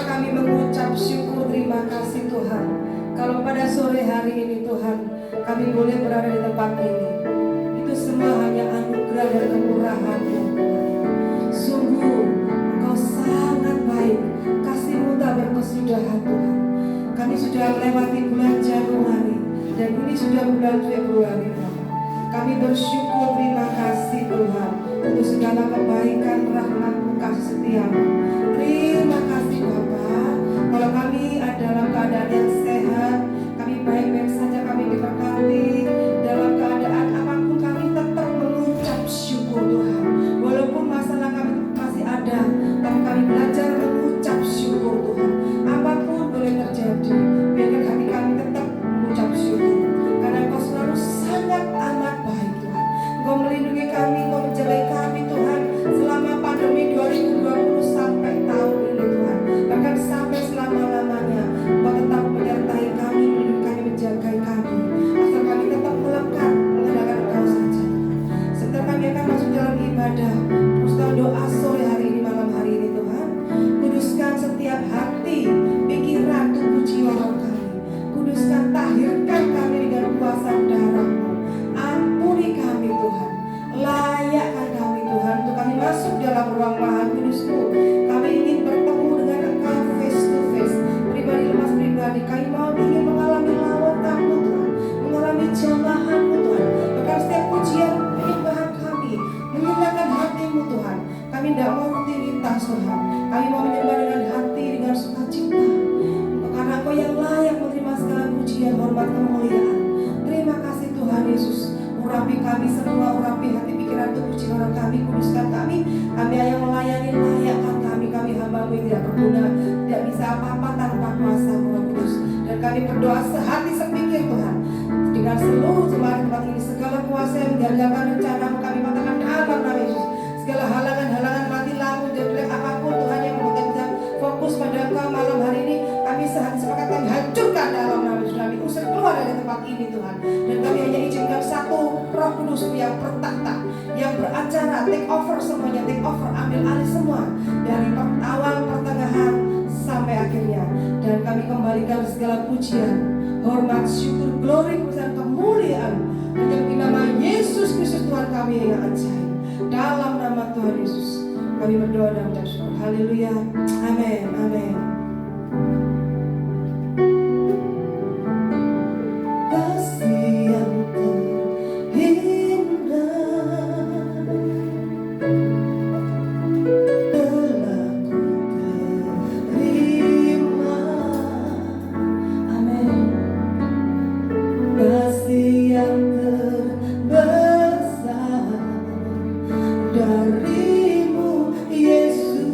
kami mengucap syukur terima kasih Tuhan. Kalau pada sore hari ini Tuhan, kami boleh berada di tempat ini, itu semua hanya anugerah dan kemurahan-Mu Tuhan. Sungguh Engkau sangat baik, kasih-Mu tak berkesudahan Tuhan. Kami sudah melewati bulan Januari dan ini sudah bulan Februari Tuhan. Kami bersyukur terima kasih Tuhan untuk segala kebaikan, rahmat-Mu, kasih setia-Mu. Terima kasih Bapak. Kalau kami dalam keadaan yang sehat, kami baik-baik saja, kami diberkati dalam keadaan apapun, kami tetap mengucap syukur Tuhan. Walaupun masalah kami masih ada, tapi kami belajar mengucap syukur Tuhan. Apapun boleh terjadi, biarkan hati kami tetap mengucap syukur. Karena Engkau selalu sangat amat baik Tuhan. Engkau melindungi kami, Engkau menjaga kami Tuhan selama pandemi 2020 sampai tahun ini Tuhan. Bahkan sampai selama-lamanya Engkau tetap menyertai kami, melindungi kami, menjaga kami. Asal kami tetap melekat mengandalkan Engkau saja. Setelah kami akan masuk dalam ibadah, terus doa sore hari ini, malam hari ini Tuhan. Kuduskan setiap hati, pikiran, tubuh, jiwa kami. Kuduskan, tahirkan kami dengan kuasa darah-Mu. Ampuni kami Tuhan, layakkan kami Tuhan untuk kami masuk dalam ruang maha kudus-Mu. Kami ingin bertemu dengan Engkau face to face, pribadi lepas pribadi. Kami mau ingin mengalami lawatan-Mu Tuhan, mengalami jamahan-Mu Tuhan. Bahkan setiap pujian penyembahan kami menyenangkan hati-Mu Tuhan. Kami tidak mau rutinitas Tuhan, kami mau menyembah dengan hati, dengan sukacita. Karena Engkau yang layak menerima segala pujian, hormat, kemuliaan. Terima kasih Tuhan Yesus. Urapi kami semua, urapi hati, pikiran, tubuh, jiwa kami, kuduskan kami. Kami yang melayani, layakkan kami. Kami hamba-Mu yang tidak berguna, tidak bisa apa-apa tanpa kuasa-Mu Roh Kudus. Dan kami berdoa sehati sepikir Tuhan, dengan seluruh jemaat tempat ini, segala kuasa yang menggagalkan rencana-Mu kami katakan dalam nama Yesus. Segala halangan-halangan mati lampu jelek apapun Tuhan yang membuat kita fokus pada Engkau malam hari ini, kami sehati sepakat kami hancurkan dalam nama Yesus. Kami usir keluar dari tempat ini Tuhan. Dan kami hanya izinkan satu Roh Kudus yang bertahta, yang beracara, take over semuanya, take over, ambil alih semua dari awal, pertengahan sampai akhirnya. Dan kami kembalikan segala pujian, hormat, syukur, glory, dan kemuliaan hanya bagi nama Yesus Kristus Tuhan kami yang ajaib. Dalam nama Tuhan Yesus kami berdoa dan bersyukur. Haleluya. Amin. Amin. Kasih yang terindah telah ku terima. Amin. Kasih yang terbesar dari-Mu Yesus.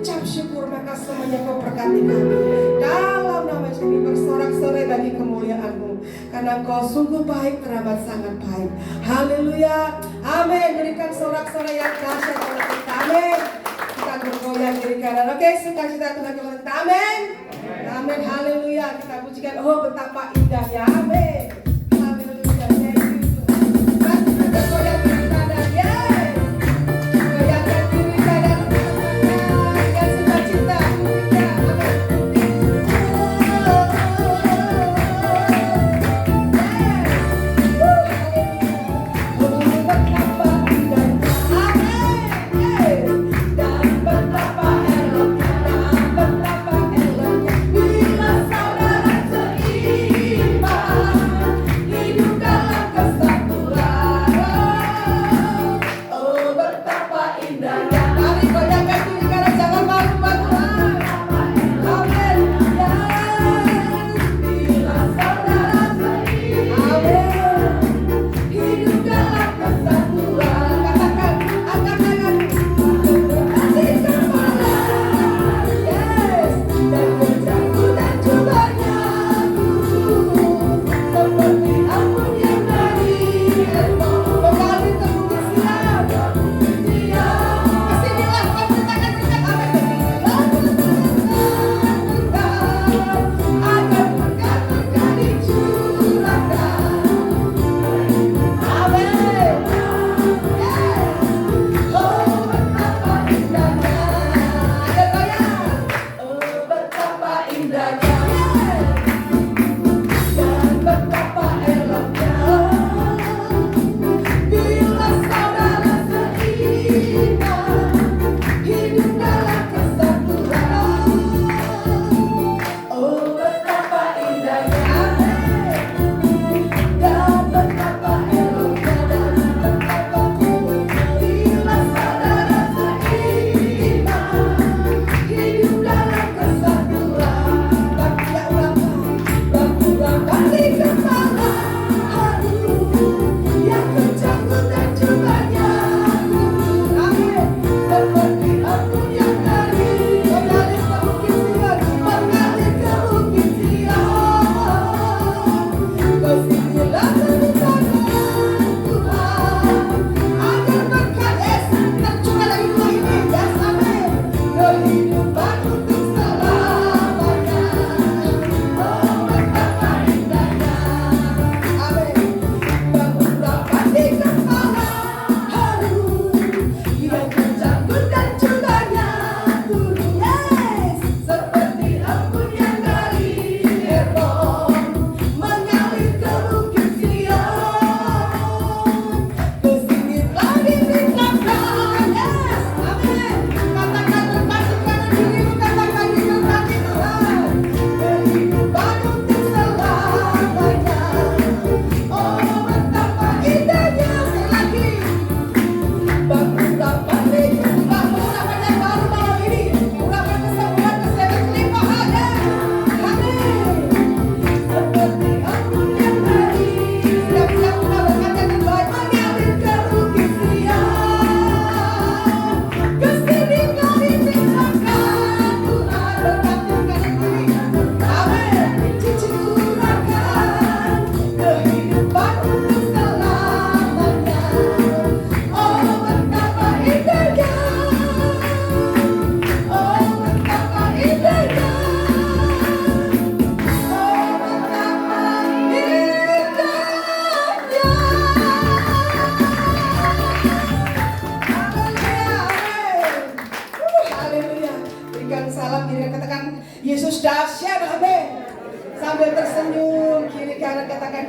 ucap syukur, maka semuanya Kau berkati kami. Dalam nama Yesus kami bersorak-sorai bagi kemuliaan-Mu, karena Kau sungguh baik, teramat sangat baik. Haleluya, amin. Berikan sorak-sorai yang dahsyat kepada kita, amin. Kita bergoyang diri kanan, oke, sukacita Tuhan kepada kita, amin. Amin, haleluya. Kita pujikan, oh betapa indahnya, amin. Haleluya, thank you Tuhan. Kita bergoyang diri kanan, yeay. Goyangkan diri kanan, dengan sukacita, ya, amin.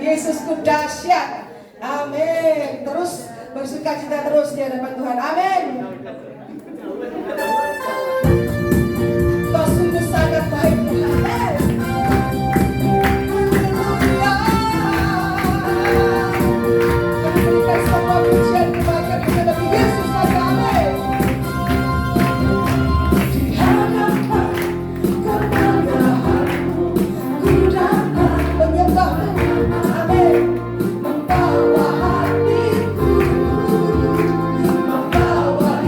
Yesusku dahsyat. Amin. Terus bersukacita terus di hadapan Tuhan. Amin. Kau sungguh sangat baik Tuhan. Kami berikan semua pujian kebaikan kepada Yesus saja. Amin. Di hadapan kemuliaan-Mu ku dapat menyembah-Mu. Membawa hatiku, membawa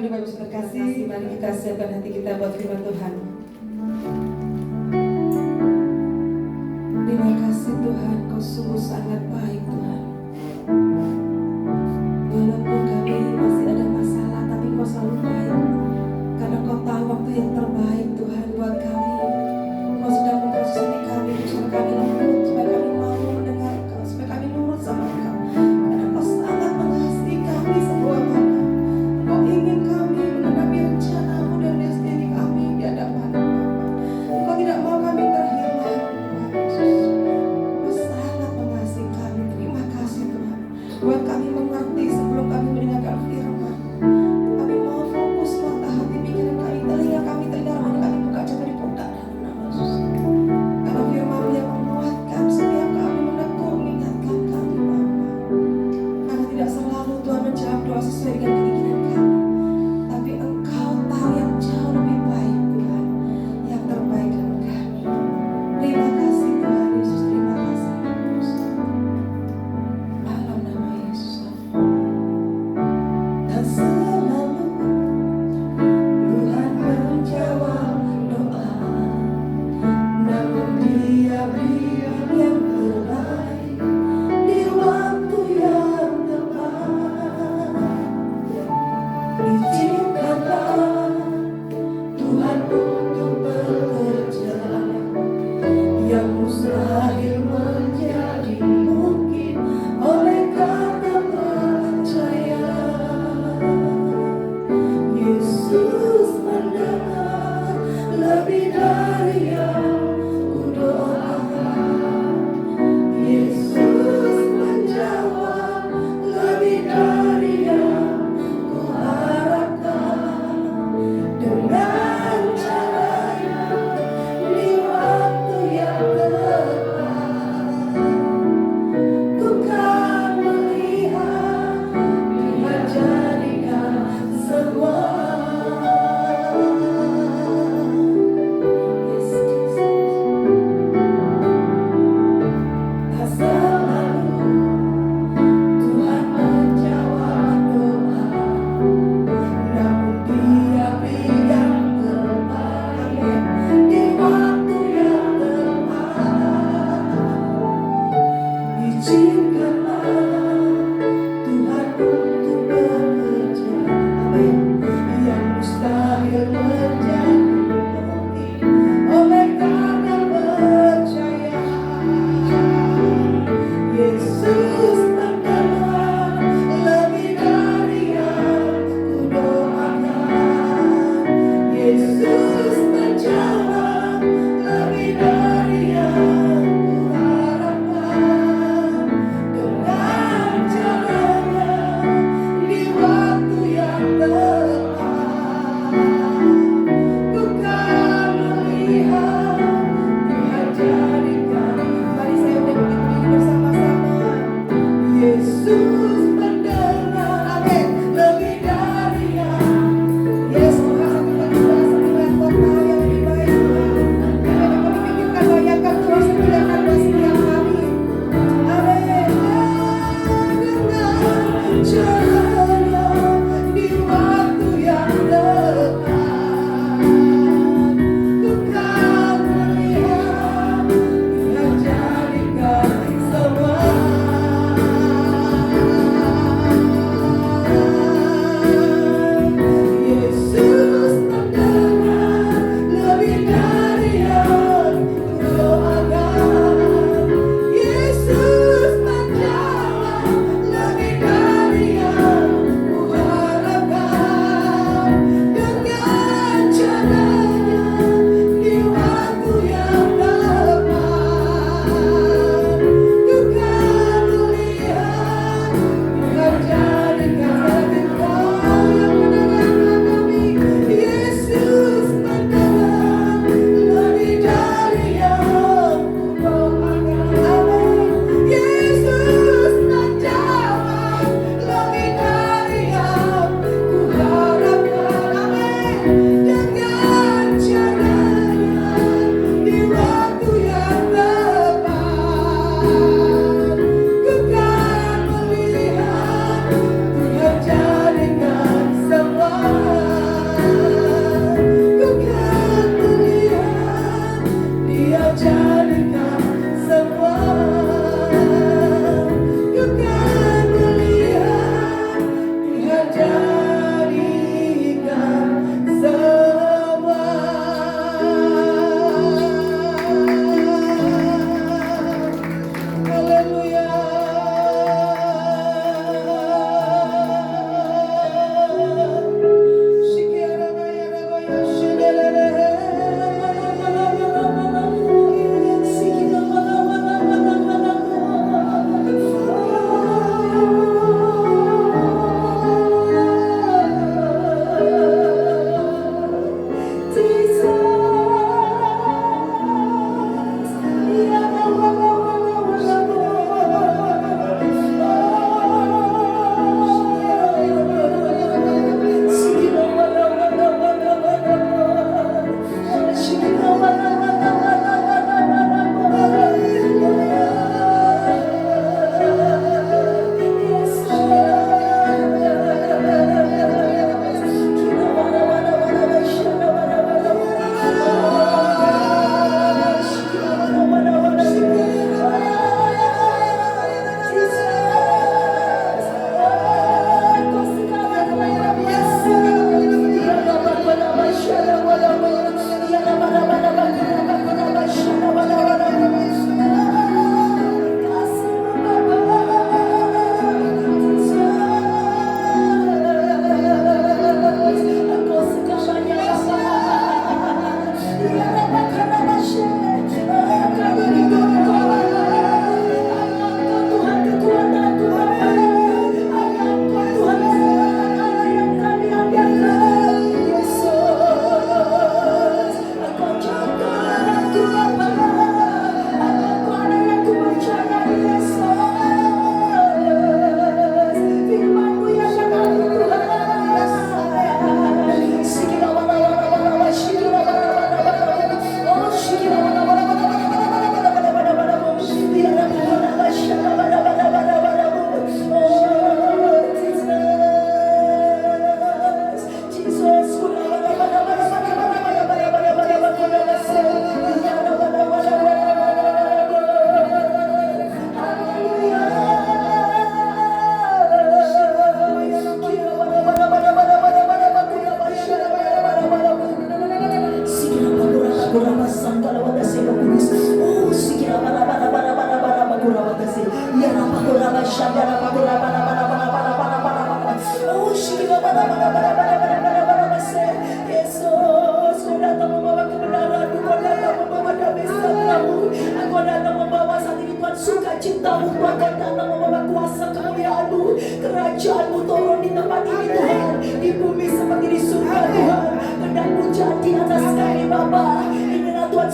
duduk Bapak Saudara kasih. Mari kita siapkan hati kita buat firman Tuhan. Terima kasih Tuhan, Kau sungguh sangat baik Tuhan. Walaupun kami masih ada masalah, tapi Kau selalu baik. Karena Kau tahu waktu yang terbaik Tuhan buat kami. Kau sedang memproses hati kami supaya kami lembut, supaya kami mau mendengar Kau, supaya kami nurut sama Kau. Karena Kau sangat mengasihi kami semua Bapa. Kau ingin kami menanggapi rencana-Mu dan destiny kami di hadapan Bapa. Kau tidak mau kami terhilang Tuhan Yesus. Kau sangat mengasihi kami. Terima kasih Tuhan. Buat kami mengerti sebelum kami mendengarkan firman. Kami mau fokus mata hati pikiran kami, telinga kami terdengar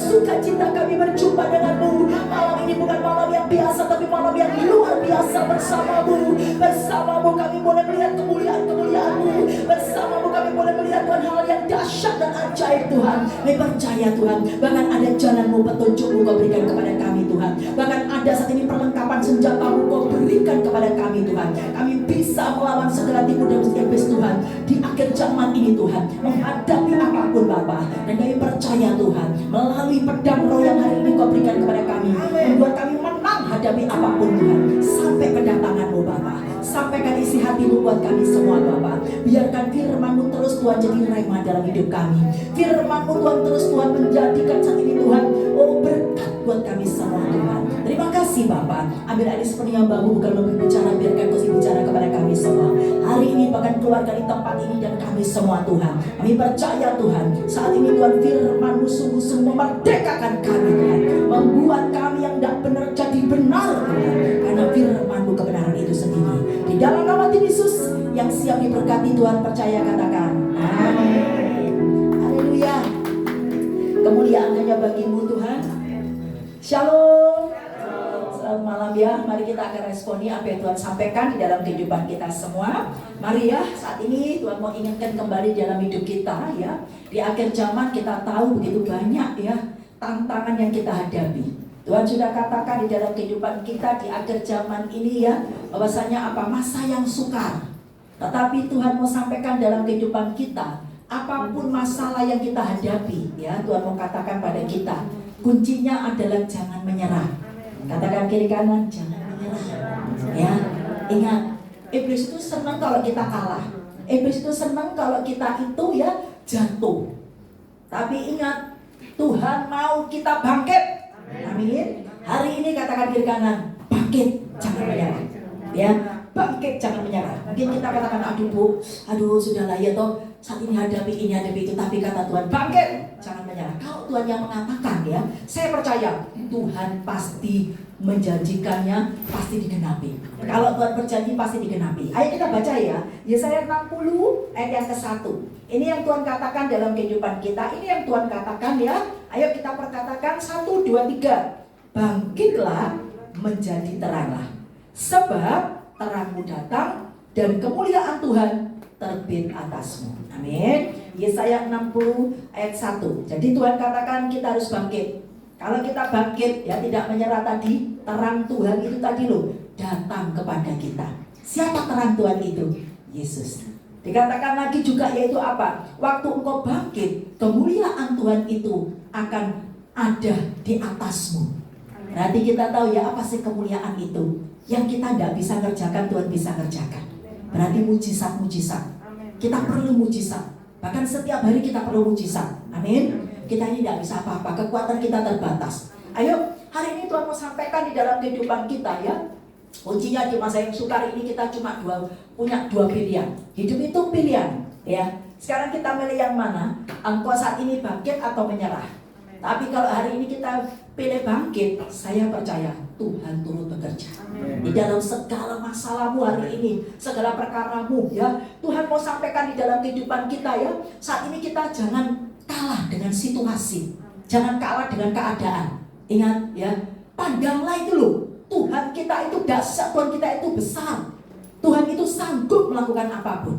sukacita kami berjumpa denganmu. Malam ini bukan malam yang biasa, tapi malam yang luar biasa bersamamu. Bersamamu kami boleh melihat kemuliaan-kemuliaan-mu. Bersamamu kami boleh melihat Tuhan hal yang dahsyat dan ajaib Tuhan. Kami percaya Tuhan, bahkan ada jalanmu, petunjukmu Kau berikan kepada kami Tuhan. Bahkan ada saat ini perlengkapan senjatamu Kau berikan kepada kami Tuhan. Kami bisa melawan segala tipu dan iblis Tuhan di akhir zaman ini Tuhan, menghadapi apapun Bapa. Dan kami percaya Tuhan, melalui pedang roh yang hari ini Kau berikan kepada kami, membuat kami menang hadapi apapun Tuhan, sampai kedatangan-Mu Bapa. Sampaikan isi hati-Mu buat kami semua Bapa. Biarkan firman-Mu terus Tuhan jadi rema dalam hidup kami. Firman-Mu Tuhan terus Tuhan menjadikan saat ini Tuhan, oh berkat buat kami semua Tuhan. Terima kasih Bapa. Ambil alih seperti hamba-Mu, bukan berbicara, biarkan Kau bicara kepada kami semua. Hari ini bahkan keluarga di tempat ini dan kami semua Tuhan. Kami percaya Tuhan, saat ini Tuhan firman-Mu sungguh-sungguh memerdekakan kami Tuhan. Membuat kami yang tidak benar jadi benar Tuhan. Karena firman-Mu kebenaran itu sendiri. Di dalam nama Tuhan Yesus yang siap diberkati Tuhan, percaya katakan amin. Haleluya. Kemuliaan hanya bagi-Mu Tuhan. Shalom. Selamat malam ya. Mari kita akan responi apa yang Tuhan sampaikan di dalam kehidupan kita semua. Mari ya, saat ini Tuhan mau ingatkan kembali dalam hidup kita ya. Di akhir zaman kita tahu begitu banyak ya tantangan yang kita hadapi. Tuhan sudah katakan di dalam kehidupan kita di akhir zaman ini ya, bahwasanya apa, masa yang sukar. Tetapi Tuhan mau sampaikan dalam kehidupan kita, apapun masalah yang kita hadapi ya, Tuhan mau katakan pada kita, kuncinya adalah jangan menyerah. Katakan kiri kanan, jangan menyerah. Ya, ingat, iblis itu senang kalau kita kalah. Iblis itu senang kalau kita itu ya jatuh. Tapi ingat, Tuhan mau kita bangkit. Amin. Hari ini katakan kiri kanan, bangkit, jangan menyerah. Ya, bangkit, jangan menyerah. Mungkin kita katakan, aduh Bu, aduh sudahlah ya toh, saat ini hadapi ini, hadapi itu. Tapi kata Tuhan, bangkit, jangan menyerah. Kalau Tuhan yang mengatakan ya, saya percaya Tuhan pasti menjanjikannya, pasti digenapi. Kalau Tuhan berjanji pasti digenapi. Ayo kita baca ya, Yesaya 60 ayat yang ke-1. Ini yang Tuhan katakan dalam kehidupan kita. Ini yang Tuhan katakan ya. Ayo kita perkatakan 1, 2, 3. Bangkitlah, menjadi teranglah. Sebab terangmu datang dan kemuliaan Tuhan terbit atasmu. Amin. Yesaya 60 ayat 1. Jadi Tuhan katakan kita harus bangkit. Kalau kita bangkit ya, tidak menyerah tadi, terang Tuhan itu tadi loh datang kepada kita. Siapa terang Tuhan itu? Yesus. Dikatakan lagi juga yaitu apa? Waktu engkau bangkit, kemuliaan Tuhan itu akan ada di atasmu. Berarti kita tahu ya, apa sih kemuliaan itu? Yang kita tidak bisa kerjakan, Tuhan bisa kerjakan. Berarti mujizat-mujizat. Kita perlu mujizat. Bahkan setiap hari kita perlu mujizat. Amin. Kita ini tidak bisa apa-apa, kekuatan kita terbatas. Ayo, hari ini Tuhan mau sampaikan di dalam kehidupan kita ya. Kuncinya di masa yang sukar ini kita cuma punya dua pilihan. Hidup itu pilihan ya. Sekarang kita milih yang mana? Engkau saat ini bangkit atau menyerah? Tapi kalau hari ini kita pilih bangkit, saya percaya Tuhan turut bekerja di dalam segala masalahmu hari ini, segala perkaramu ya. Tuhan mau sampaikan di dalam kehidupan kita ya. Saat ini kita jangan kalah dengan situasi, jangan kalah dengan keadaan. Ingat ya, pandanglah itu loh, Tuhan kita itu dahsyat, Tuhan kita itu besar, Tuhan itu sanggup melakukan apapun.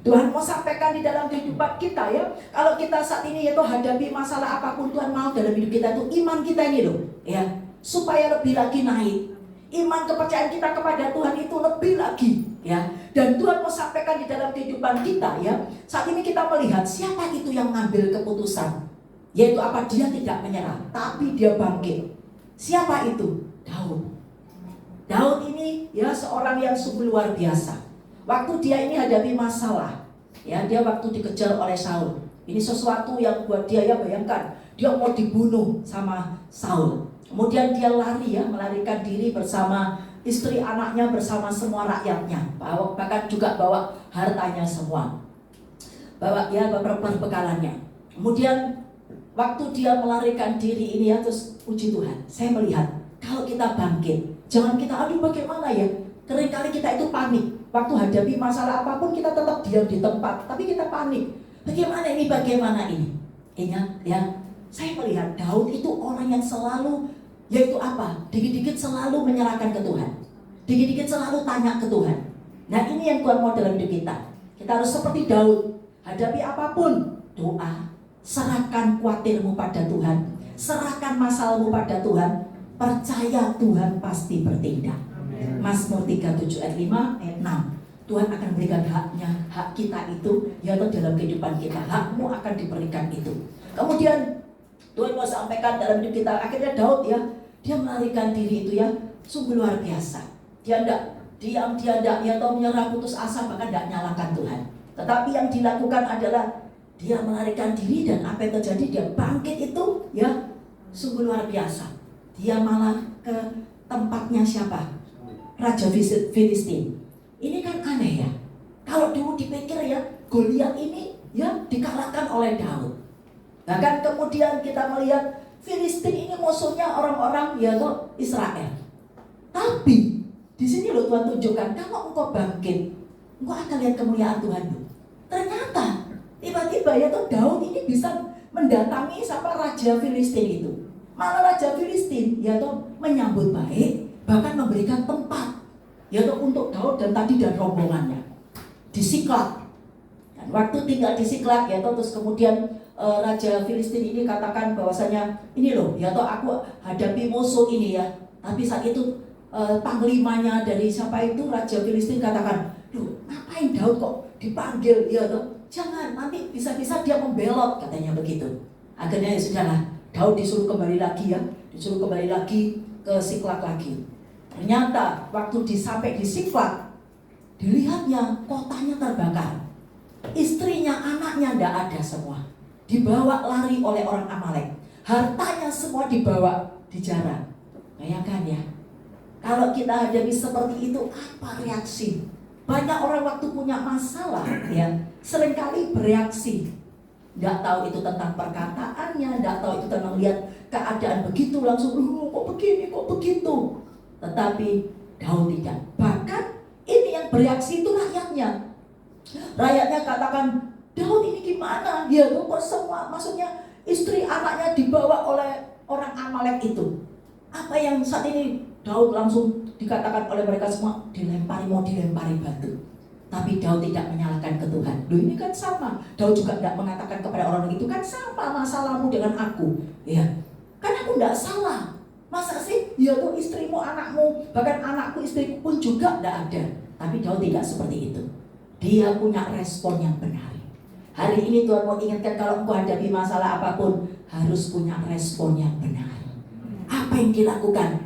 Tuhan mau sampaikan di dalam kehidupan kita ya. Kalau kita saat ini yaitu hadapi masalah apapun, Tuhan mau dalam hidup kita itu iman kita ini loh ya, supaya lebih lagi naik. Iman kepercayaan kita kepada Tuhan itu lebih lagi ya. Dan Tuhan mau sampaikan di dalam kehidupan kita ya. Saat ini kita melihat siapa itu yang mengambil keputusan, yaitu apa, dia tidak menyerah, tapi dia bangkit. Siapa itu? Daud. Daud ini ya seorang yang sungguh luar biasa. Waktu dia ini hadapi masalah ya, dia waktu dikejar oleh Saul. Ini sesuatu yang buat dia ya, bayangkan dia mau dibunuh sama Saul. Kemudian dia lari ya, melarikan diri bersama istri anaknya, bersama semua rakyatnya, bahkan juga bawa hartanya semua, bawa ya perbekalannya. Kemudian waktu dia melarikan diri ini ya, terus puji Tuhan, saya melihat kalau kita bangkit, jangan kita aduh bagaimana ya. Seringkali kita itu panik. Waktu hadapi masalah apapun kita tetap diam di tempat, tapi kita panik. Bagaimana ini, bagaimana ini? Ingat ya, Saya melihat Daud itu orang yang selalu, yaitu apa? Dikit-dikit selalu menyerahkan ke Tuhan. Dikit-dikit selalu tanya ke Tuhan. Nah ini yang Tuhan mau dalam hidup kita. Kita harus seperti Daud. Hadapi apapun, doa. Serahkan khawatirmu pada Tuhan. Serahkan masalahmu pada Tuhan. Percaya Tuhan pasti bertindak. Mazmur 37 ayat 5 ayat 6. Tuhan akan berikan haknya, hak kita itu, yaitu dalam kehidupan kita. Hakmu akan diberikan itu. Kemudian Tuhan mau sampaikan dalam hidup kita. Akhirnya Daud ya, dia melarikan diri itu ya, sungguh luar biasa. Dia tidak diam, dia tidak ya tahu menyerah, putus asa, bahkan tidak nyalakan Tuhan. Tetapi yang dilakukan adalah dia melarikan diri, dan apa yang terjadi, dia bangkit itu ya, sungguh luar biasa. Dia malah ke tempatnya siapa? Raja Filistin. Ini kan aneh ya. Kalau dulu dipikir ya, Goliat ini ya dikalahkan oleh Daud. Bahkan kemudian kita melihat Filistin ini musuhnya orang-orang yaitu Israel. Tapi di sini loh Tuhan tunjukkan, kalau engkau bangkit, engkau akan lihat kemuliaan Tuhan. Ternyata tiba-tiba ya tuh Daud ini bisa mendatangi siapa Raja Filistin itu. Malah Raja Filistin ya tuh menyambut baik, bahkan memberikan tempat yaitu untuk Daud dan rombongannya di Siklag. Dan waktu tinggal di Siklag ya terus kemudian Raja Filistin ini katakan bahwasanya ini loh ya aku hadapi musuh ini ya. Tapi saat itu panglimanya dari siapa itu Raja Filistin katakan, loh ngapain Daud kok dipanggil ya toh? Jangan, nanti bisa-bisa dia membelot, katanya begitu. Akhirnya ya sudahlah, Daud disuruh kembali lagi ke Siklag lagi. Ternyata waktu sampai di Siklag, dilihatnya kotanya terbakar. Istrinya, anaknya tidak ada semua. Dibawa lari oleh orang Amalek. Hartanya semua dibawa, dijarah. Bayangkan ya, kalau kita hadapi seperti itu, apa reaksi? Banyak orang waktu punya masalah ya, seringkali bereaksi. Tidak tahu itu tentang perkataannya, tidak tahu itu tentang lihat keadaan begitu, langsung kok begini, kok begitu. Tetapi Daud tidak. Bahkan ini yang bereaksi itu rakyatnya. Rakyatnya katakan, Daud ini gimana? Ya kok semua, maksudnya istri anaknya dibawa oleh orang Amalek itu. Apa yang saat ini Daud langsung dikatakan oleh mereka semua, mau dilempari batu. Tapi Daud tidak menyalahkan ke Tuhan. Loh ini kan sama. Daud juga tidak mengatakan kepada orang itu, kan sama masalahmu dengan aku. Ya, kan aku tidak salah. Masa sih, ya tuh istrimu, anakmu, bahkan anakku, istriku pun juga tidak ada. Tapi Daud tidak seperti itu. Dia punya respon yang benar. Hari ini Tuhan mau ingatkan, kalau engkau hadapi masalah apapun, harus punya respon yang benar. Apa yang dilakukan?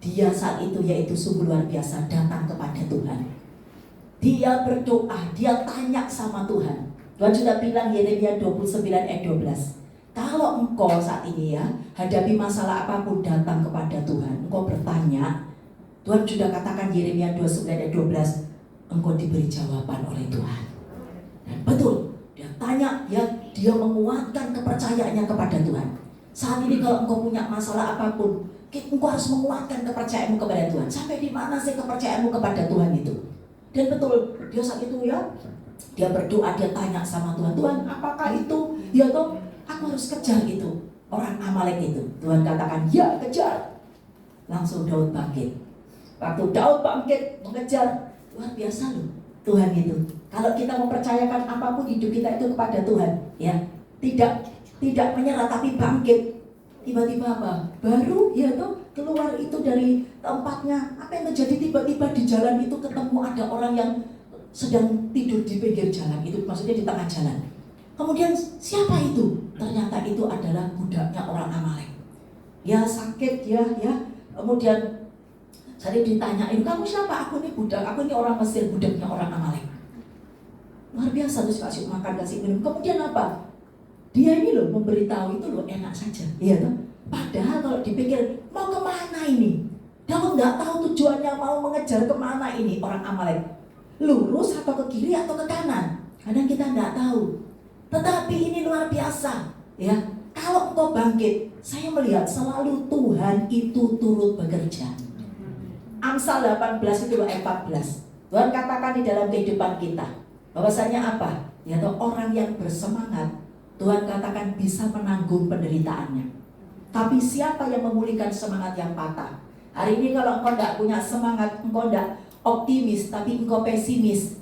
Dia saat itu yaitu sungguh luar biasa, datang kepada Tuhan. Dia berdoa, dia tanya sama Tuhan. Tuhan sudah bilang Yeremia 29 ayat 12. Kalau engkau saat ini ya hadapi masalah apapun, datang kepada Tuhan, engkau bertanya, Tuhan sudah katakan Yeremia 29 ayat 12, engkau diberi jawaban oleh Tuhan. Dan betul, dia tanya, dia menguatkan kepercayaannya kepada Tuhan. Saat ini kalau engkau punya masalah apapun, engkau harus menguatkan kepercayaanmu kepada Tuhan. Sampai di mana sih kepercayaanmu kepada Tuhan itu? Dan betul, dia saat itu ya, dia berdoa, dia tanya sama Tuhan, Tuhan apakah itu? Ya toh, aku harus kejar itu orang Amalek itu. Tuhan katakan, ya kejar. Langsung Daud bangkit. Waktu Daud bangkit mengejar, luar biasa loh Tuhan itu. Kalau kita mempercayakan apapun hidup kita itu kepada Tuhan, ya tidak menyerah tapi bangkit. Tiba-tiba apa? Baru ya tuh keluar itu dari tempatnya. Apa yang terjadi? Tiba-tiba di jalan itu ketemu ada orang yang sedang tidur di pinggir jalan. Itu maksudnya di tengah jalan. Kemudian siapa itu? Ternyata itu adalah budaknya orang Amalek. Ya sakit ya. Kemudian saya ditanyain, kamu siapa? Aku ini budak, aku ini orang Mesir, budaknya orang Amalek. Luar biasa, terus kasih makan, kasih minum. Kemudian apa? Dia ini loh memberitahu itu loh enak saja, iya toh. Padahal kalau dipikir mau kemana ini? Daud nggak tahu tujuannya, mau mengejar kemana ini orang Amalek. Lurus atau ke kiri atau ke kanan? Kadang kita nggak tahu. Tetapi ini luar biasa, ya. Kalau engkau bangkit, saya melihat selalu Tuhan itu turut bekerja. Amsal 18 itu ayat 14. Tuhan katakan di dalam kehidupan kita bahwasanya apa? Ya toh orang yang bersemangat, Tuhan katakan bisa menanggung penderitaannya. Tapi siapa yang memulihkan semangat yang patah? Hari ini kalau engkau tidak punya semangat, engkau tidak optimis, tapi engkau pesimis,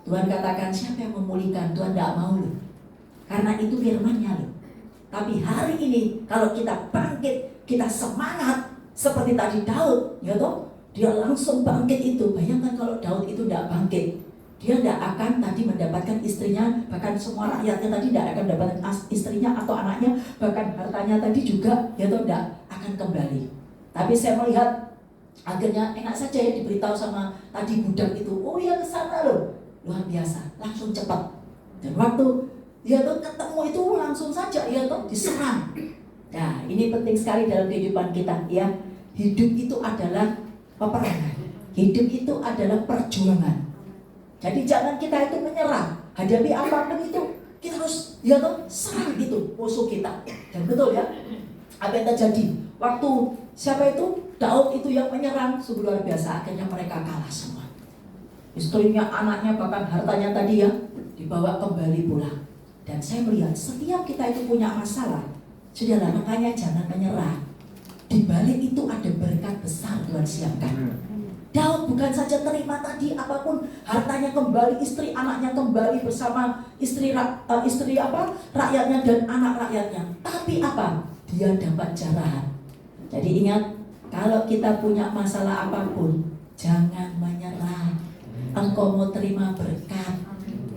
Tuhan katakan siapa yang memulihkan? Tuhan tidak mau loh. Karena itu firman-Nya loh. Tapi hari ini kalau kita bangkit, kita semangat seperti tadi Daud, ya toh, dia langsung bangkit itu. Bayangkan kalau Daud itu tidak bangkit, dia tidak akan tadi mendapatkan istrinya, bahkan semua rakyatnya tadi tidak akan mendapatkan istrinya atau anaknya, bahkan hartanya tadi juga, ya toh, tidak akan kembali. Tapi saya melihat akhirnya enak saja ya diberitahu sama tadi budak itu, oh ya ke sana loh, luar biasa, langsung cepat. Dan waktu ya tuh ketemu itu langsung saja ya tuh diserang. Nah ini penting sekali dalam kehidupan kita ya. Hidup itu adalah peperangan, hidup itu adalah perjuangan. Jadi jangan kita itu menyerah, hadapi apapun itu kita harus ya tuh serang itu musuh kita. Dan betul ya, apa yang terjadi waktu siapa itu Daud itu yang menyerang, sungguh luar biasa. Akhirnya mereka kalah semua. Istrinya, anaknya, bahkan hartanya tadi ya dibawa kembali pulang. Dan saya melihat setiap kita itu punya masalah, sudahlah, makanya jangan menyerah. Di balik itu ada berkat besar Tuhan siapkan. Daud bukan saja terima tadi apapun, hartanya kembali, istri anaknya kembali bersama rakyatnya dan anak rakyatnya. Tapi apa? Dia dapat jarahan. Jadi ingat, kalau kita punya masalah apapun, jangan menyerah. Engkau mau terima berkat,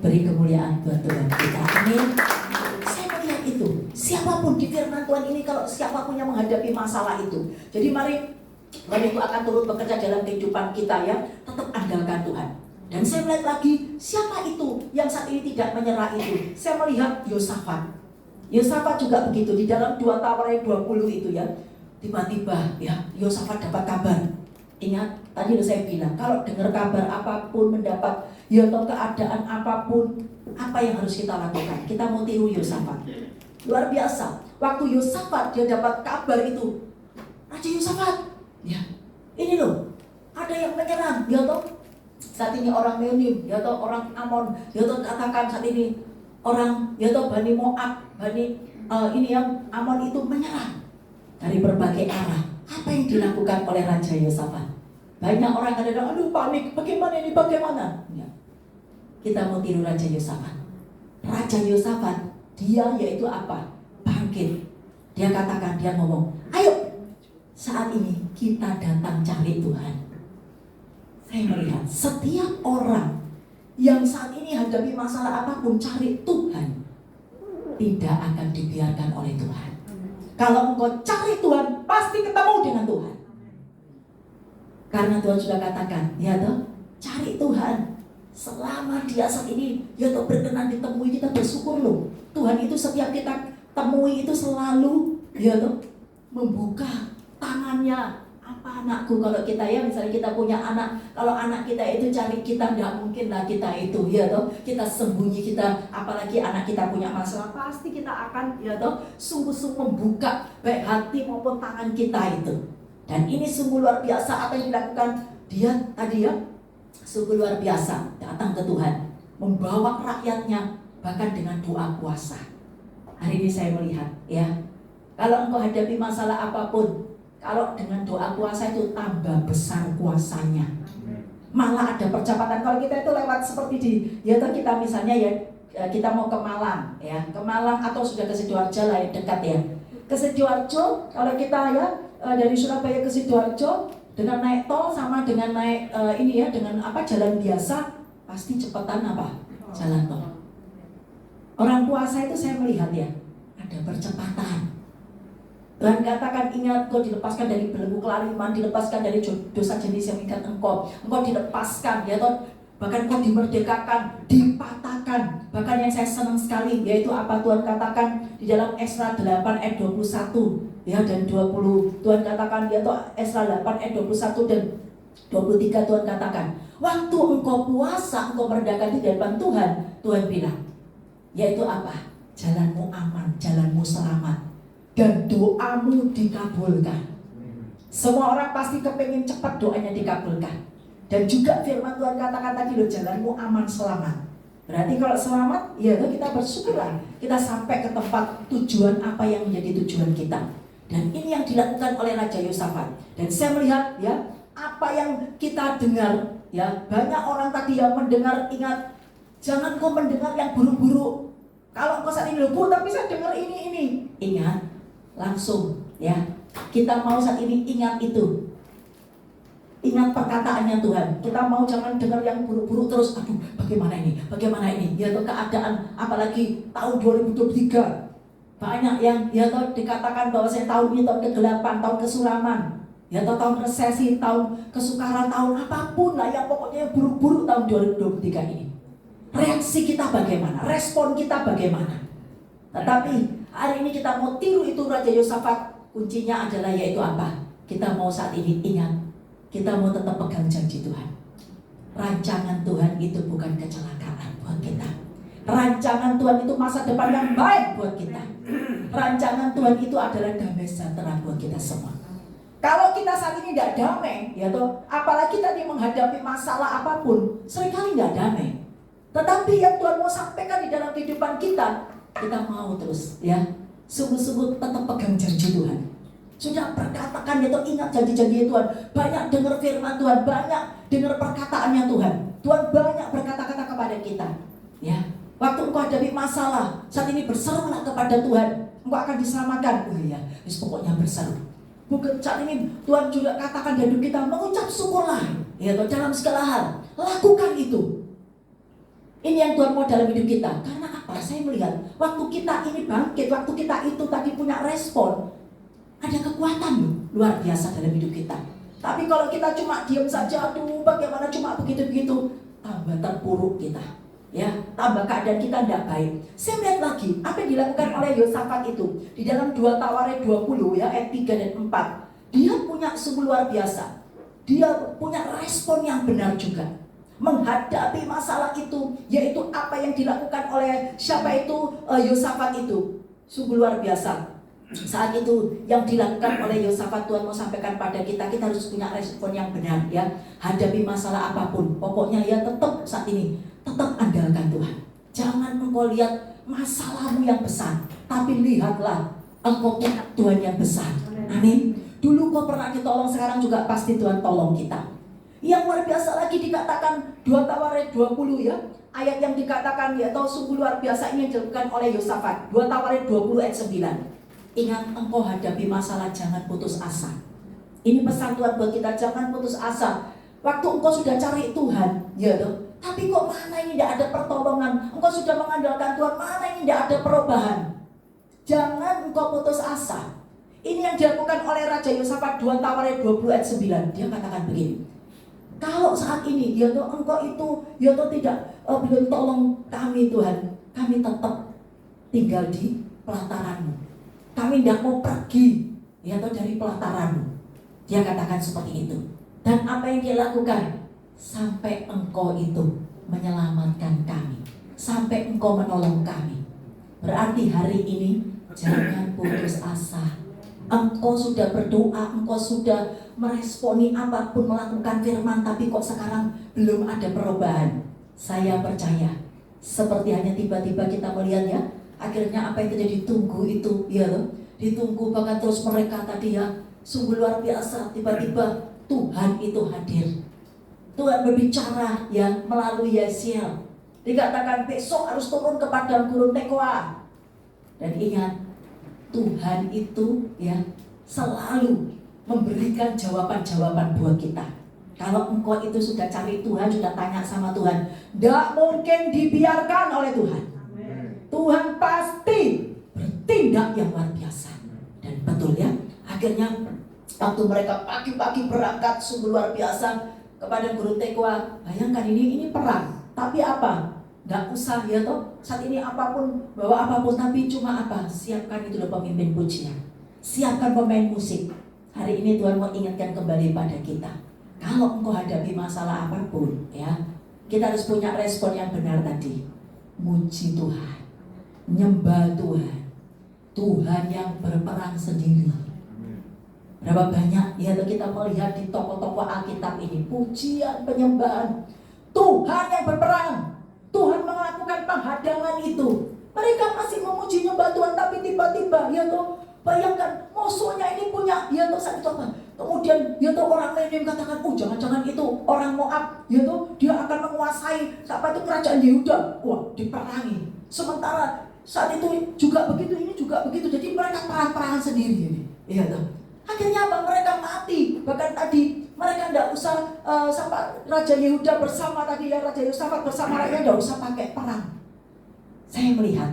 beri kemuliaan buat Tuhan kita. Amin. Saya melihat itu. Siapapun di firman Tuhan ini, kalau siapapun yang menghadapi masalah itu. Jadi mari itu akan turut bekerja dalam kehidupan kita ya. Tetap andalkan Tuhan. Dan saya melihat lagi, siapa itu yang saat ini tidak menyerah itu? Saya melihat Yosafat. Yosafat juga begitu. Di dalam 2 Tawarik 20 itu ya. Tiba-tiba ya Yosafat dapat kabar. Ingat tadi saya bilang, kalau dengar kabar apapun, mendapat ya atau keadaan apapun, apa yang harus kita lakukan? Kita mau tiru Yosafat. Luar biasa. Waktu Yosafat dia dapat kabar itu, Raja Yosafat, ya ini loh, ada yang menyerang, ya toh. Saat ini orang Meonim, ya toh, orang Amon, ya toh, katakan saat ini orang, ya toh, Bani Moab, ini yang Amon itu menyerang dari berbagai arah. Apa yang dilakukan oleh Raja Yosafat? Banyak orang kadang-kadang, aduh panik, bagaimana ini, bagaimana? Ya. Kita mau tiru Raja Yosafat. Raja Yosafat, dia yaitu apa? Bangkit. Dia katakan, dia ngomong, ayo, saat ini kita datang cari Tuhan. Saya melihat setiap orang yang saat ini hadapi masalah apapun, cari Tuhan, tidak akan dibiarkan oleh Tuhan. Kalau engkau cari Tuhan, pasti ketemu dengan Tuhan. Karena Tuhan sudah katakan, ya toh, cari Tuhan. Selama dia saat ini, ya toh, berkenan ditemui, kita bersyukur loh. Tuhan itu setiap kita temui itu selalu, ya toh, membuka tangannya. Apa anakku, kalau kita ya misalnya kita punya anak, kalau anak kita itu cari kita, tidak mungkin lah kita itu, ya toh, kita sembunyi, kita apalagi anak kita punya masalah, pasti kita akan, ya toh, sungguh-sungguh membuka baik hati maupun tangan kita itu. Dan ini sungguh luar biasa apa yang dilakukan dia tadi ya, sungguh luar biasa, datang ke Tuhan, membawa rakyatnya bahkan dengan doa kuasa. Hari ini saya melihat ya, kalau engkau hadapi masalah apapun, kalau dengan doa kuasa itu tambah besar kuasanya. Malah ada percepatan. Kalau kita itu lewat seperti di, ya kita misalnya ya, kita mau ke Malang ya, ke Malang atau sudah ke Sidoarjo lah, dekat ya. Ke Sidoarjo, kalau kita ya dari Surabaya ke Sidoarjo dengan naik tol sama dengan naik ini ya, dengan apa jalan biasa, pasti cepatan apa? Jalan tol. Orang kuasa itu saya melihat ya, ada percepatan. Tuhan katakan, ingat, engkau dilepaskan dari belenggu kelaliman, dilepaskan dari dosa jenis yang mengikat engkau dilepaskan, ya toh, bahkan engkau dimerdekakan, dipatahkan. Bahkan yang saya senang sekali, yaitu apa Tuhan katakan di dalam Esra 8 ayat 21 ya, dan 20. Tuhan katakan, ya toh, Esra 8 ayat 21 dan 23 Tuhan katakan, waktu engkau puasa, engkau merdeka di depan Tuhan, Tuhan bilang, yaitu apa? Jalanmu aman, jalanmu selamat, dan doamu dikabulkan. Semua orang pasti kepingin cepat doanya dikabulkan. Dan juga firman Tuhan katakan tadi loh, jalanmu aman selamat. Berarti kalau selamat, ya kita bersyukurlah. Kita sampai ke tempat tujuan apa yang menjadi tujuan kita. Dan ini yang dilakukan oleh Raja Yosafat. Dan saya melihat ya, apa yang kita dengar ya, banyak orang tadi yang mendengar, ingat, jangan kau mendengar yang buruk-buruk. Kalau engkau saat ini Bu, tapi saya dengar ini. Ingat, langsung ya. Kita mau saat ini ingat itu. Ingat perkataannya Tuhan. Kita mau jangan dengar yang buruk-buruk terus. Aduh, bagaimana ini? Ya tuh keadaan, apalagi tahun 2023. Banyak yang ya toh dikatakan bahwa saya tahun ini tahun kegelapan, tahun kesuraman, ya toh tahun resesi, tahun kesukaran, tahun apapun lah yang pokoknya yang buruk-buruk tahun 2023 ini. Reaksi kita bagaimana? Respon kita bagaimana? Tetapi hari ini kita mau tiru itu Raja Yosafat. Kuncinya adalah yaitu apa? Kita mau saat ini ingat, kita mau tetap pegang janji Tuhan. Rancangan Tuhan itu bukan kecelakaan buat kita. Rancangan Tuhan itu masa depan yang baik buat kita. Rancangan Tuhan itu adalah damai sejahtera buat kita semua. Kalau kita saat ini tidak damai, ya toh, apalagi tadi menghadapi masalah apapun, seringkali tidak damai. Tetapi yang Tuhan mau sampaikan di dalam kehidupan kita mau terus, ya, sungguh-sungguh tetap pegang janji Tuhan. Sudah perkatakan, ya toh, ingat janji-janji Tuhan. Banyak dengar firman Tuhan, banyak dengar perkataannya Tuhan. Tuhan banyak berkata-kata kepada kita, ya. Waktu engkau hadapi masalah, saat ini berserulah kepada Tuhan. Engkau akan diselamatkan. Oh iya, pokoknya berseru. Bukan saat ini Tuhan juga katakan dan kita mengucap syukurlah. Ya, dalam segala hal, lakukan itu. Ini yang Tuhan mau dalam hidup kita. Karena apa? Saya melihat waktu kita ini bangkit, waktu kita itu tadi punya respon, ada kekuatan luar biasa dalam hidup kita. Tapi kalau kita cuma diam saja, aduh bagaimana cuma begitu-begitu, tambah terpuruk kita. Ya, tambah keadaan kita tidak baik. Saya lihat lagi apa yang dilakukan oleh Yosafat itu di dalam 2 Tawaret 20 ya ayat 3 dan 4. Dia punya sungguh luar biasa. Dia punya respon yang benar juga menghadapi masalah itu, yaitu apa yang dilakukan oleh siapa itu Yosafat itu. Sungguh luar biasa. Saat itu yang dilakukan oleh Yosafat, Tuhan mau sampaikan pada kita harus punya respon yang benar ya. Hadapi masalah apapun, pokoknya ya tetap saat ini tetap andalkan Tuhan. Jangan engkau lihat masalahmu yang besar, tapi lihatlah engkau punya Tuhan yang besar. Amin. Dulu kau pernah ditolong, sekarang juga pasti Tuhan tolong kita. Yang luar biasa lagi dikatakan 2 Tawaret 20 ya. Ayat yang dikatakan ya, atau sungguh luar biasa ini yang dilakukan oleh Yosafat. 2 Tawaret 20 ayat 9. Ingat, engkau hadapi masalah jangan putus asa. Ini pesan Tuhan buat kita, jangan putus asa. Waktu engkau sudah cari Tuhan, ya toh, tapi kok mana ini tidak ada pertolongan. Engkau sudah mengandalkan Tuhan, mana ini tidak ada perubahan. Jangan engkau putus asa. Ini yang dilakukan oleh Raja Yosafat 2 Tawaret 20 ayat 9. Dia katakan begini, kalau saat ini ya toh engkau itu ya toh tidak belum tolong kami Tuhan, kami tetap tinggal di pelataranmu. Kami tidak mau pergi ya toh dari pelataranmu. Dia katakan seperti itu. Dan apa yang dia lakukan? Sampai engkau itu menyelamatkan kami, sampai engkau menolong kami. Berarti hari ini jangan putus asa. Engkau sudah berdoa, engkau sudah meresponi apapun, melakukan firman, tapi kok sekarang belum ada perubahan. Saya percaya, seperti hanya tiba-tiba kita melihat ya, akhirnya apa yang terjadi, tunggu itu, ya loh, ditunggu bahkan terus mereka tadi ya, sungguh luar biasa. Tiba-tiba Tuhan itu hadir. Tuhan berbicara ya melalui Yesiel. Dikatakan besok harus turun ke padang gurun Tekoa. Dan ingat, Tuhan itu ya selalu memberikan jawaban-jawaban buat kita. Kalau engkau itu sudah cari Tuhan, sudah tanya sama Tuhan, tidak mungkin dibiarkan oleh Tuhan. Tuhan pasti bertindak yang luar biasa. Dan betul ya, akhirnya waktu mereka pagi-pagi berangkat sungguh luar biasa kepada Gurun Tekoa. Bayangkan ini perang, tapi apa? Nggak usah ya toh, saat ini apapun, bawa apapun, tapi cuma apa? Siapkan itu pemimpin pujian, siapkan pemain musik. Hari ini Tuhan mau ingatkan kembali pada kita, kalau engkau hadapi masalah apapun ya, kita harus punya respon yang benar tadi. Muji Tuhan, nyembah Tuhan, Tuhan yang berperang sendiri. Berapa banyak ya kita melihat di toko-toko Alkitab ini, pujian, penyembahan, Tuhan yang berperang. Tuhan melakukan penghadangan itu. Mereka masih memuji nyembah Tuhan, tapi tiba-tiba ya toh, bayangkan musuhnya ini punya ya toh saat itu apa? Kemudian ya toh orang lain yang katakan, oh jangan-jangan itu orang Moab, ya toh dia akan menguasai apa itu kerajaan Yehuda. Wah, diperangi. Sementara saat itu juga begitu, ini juga begitu. Jadi mereka perang-perangan sendiri ini. Iya toh. Akhirnya apa? Mereka mati. Bahkan tadi mereka tidak usah sama Raja Yehuda bersama tadi ya Raja Yosafat bersama rakyat tidak usah pakai perang. Saya melihat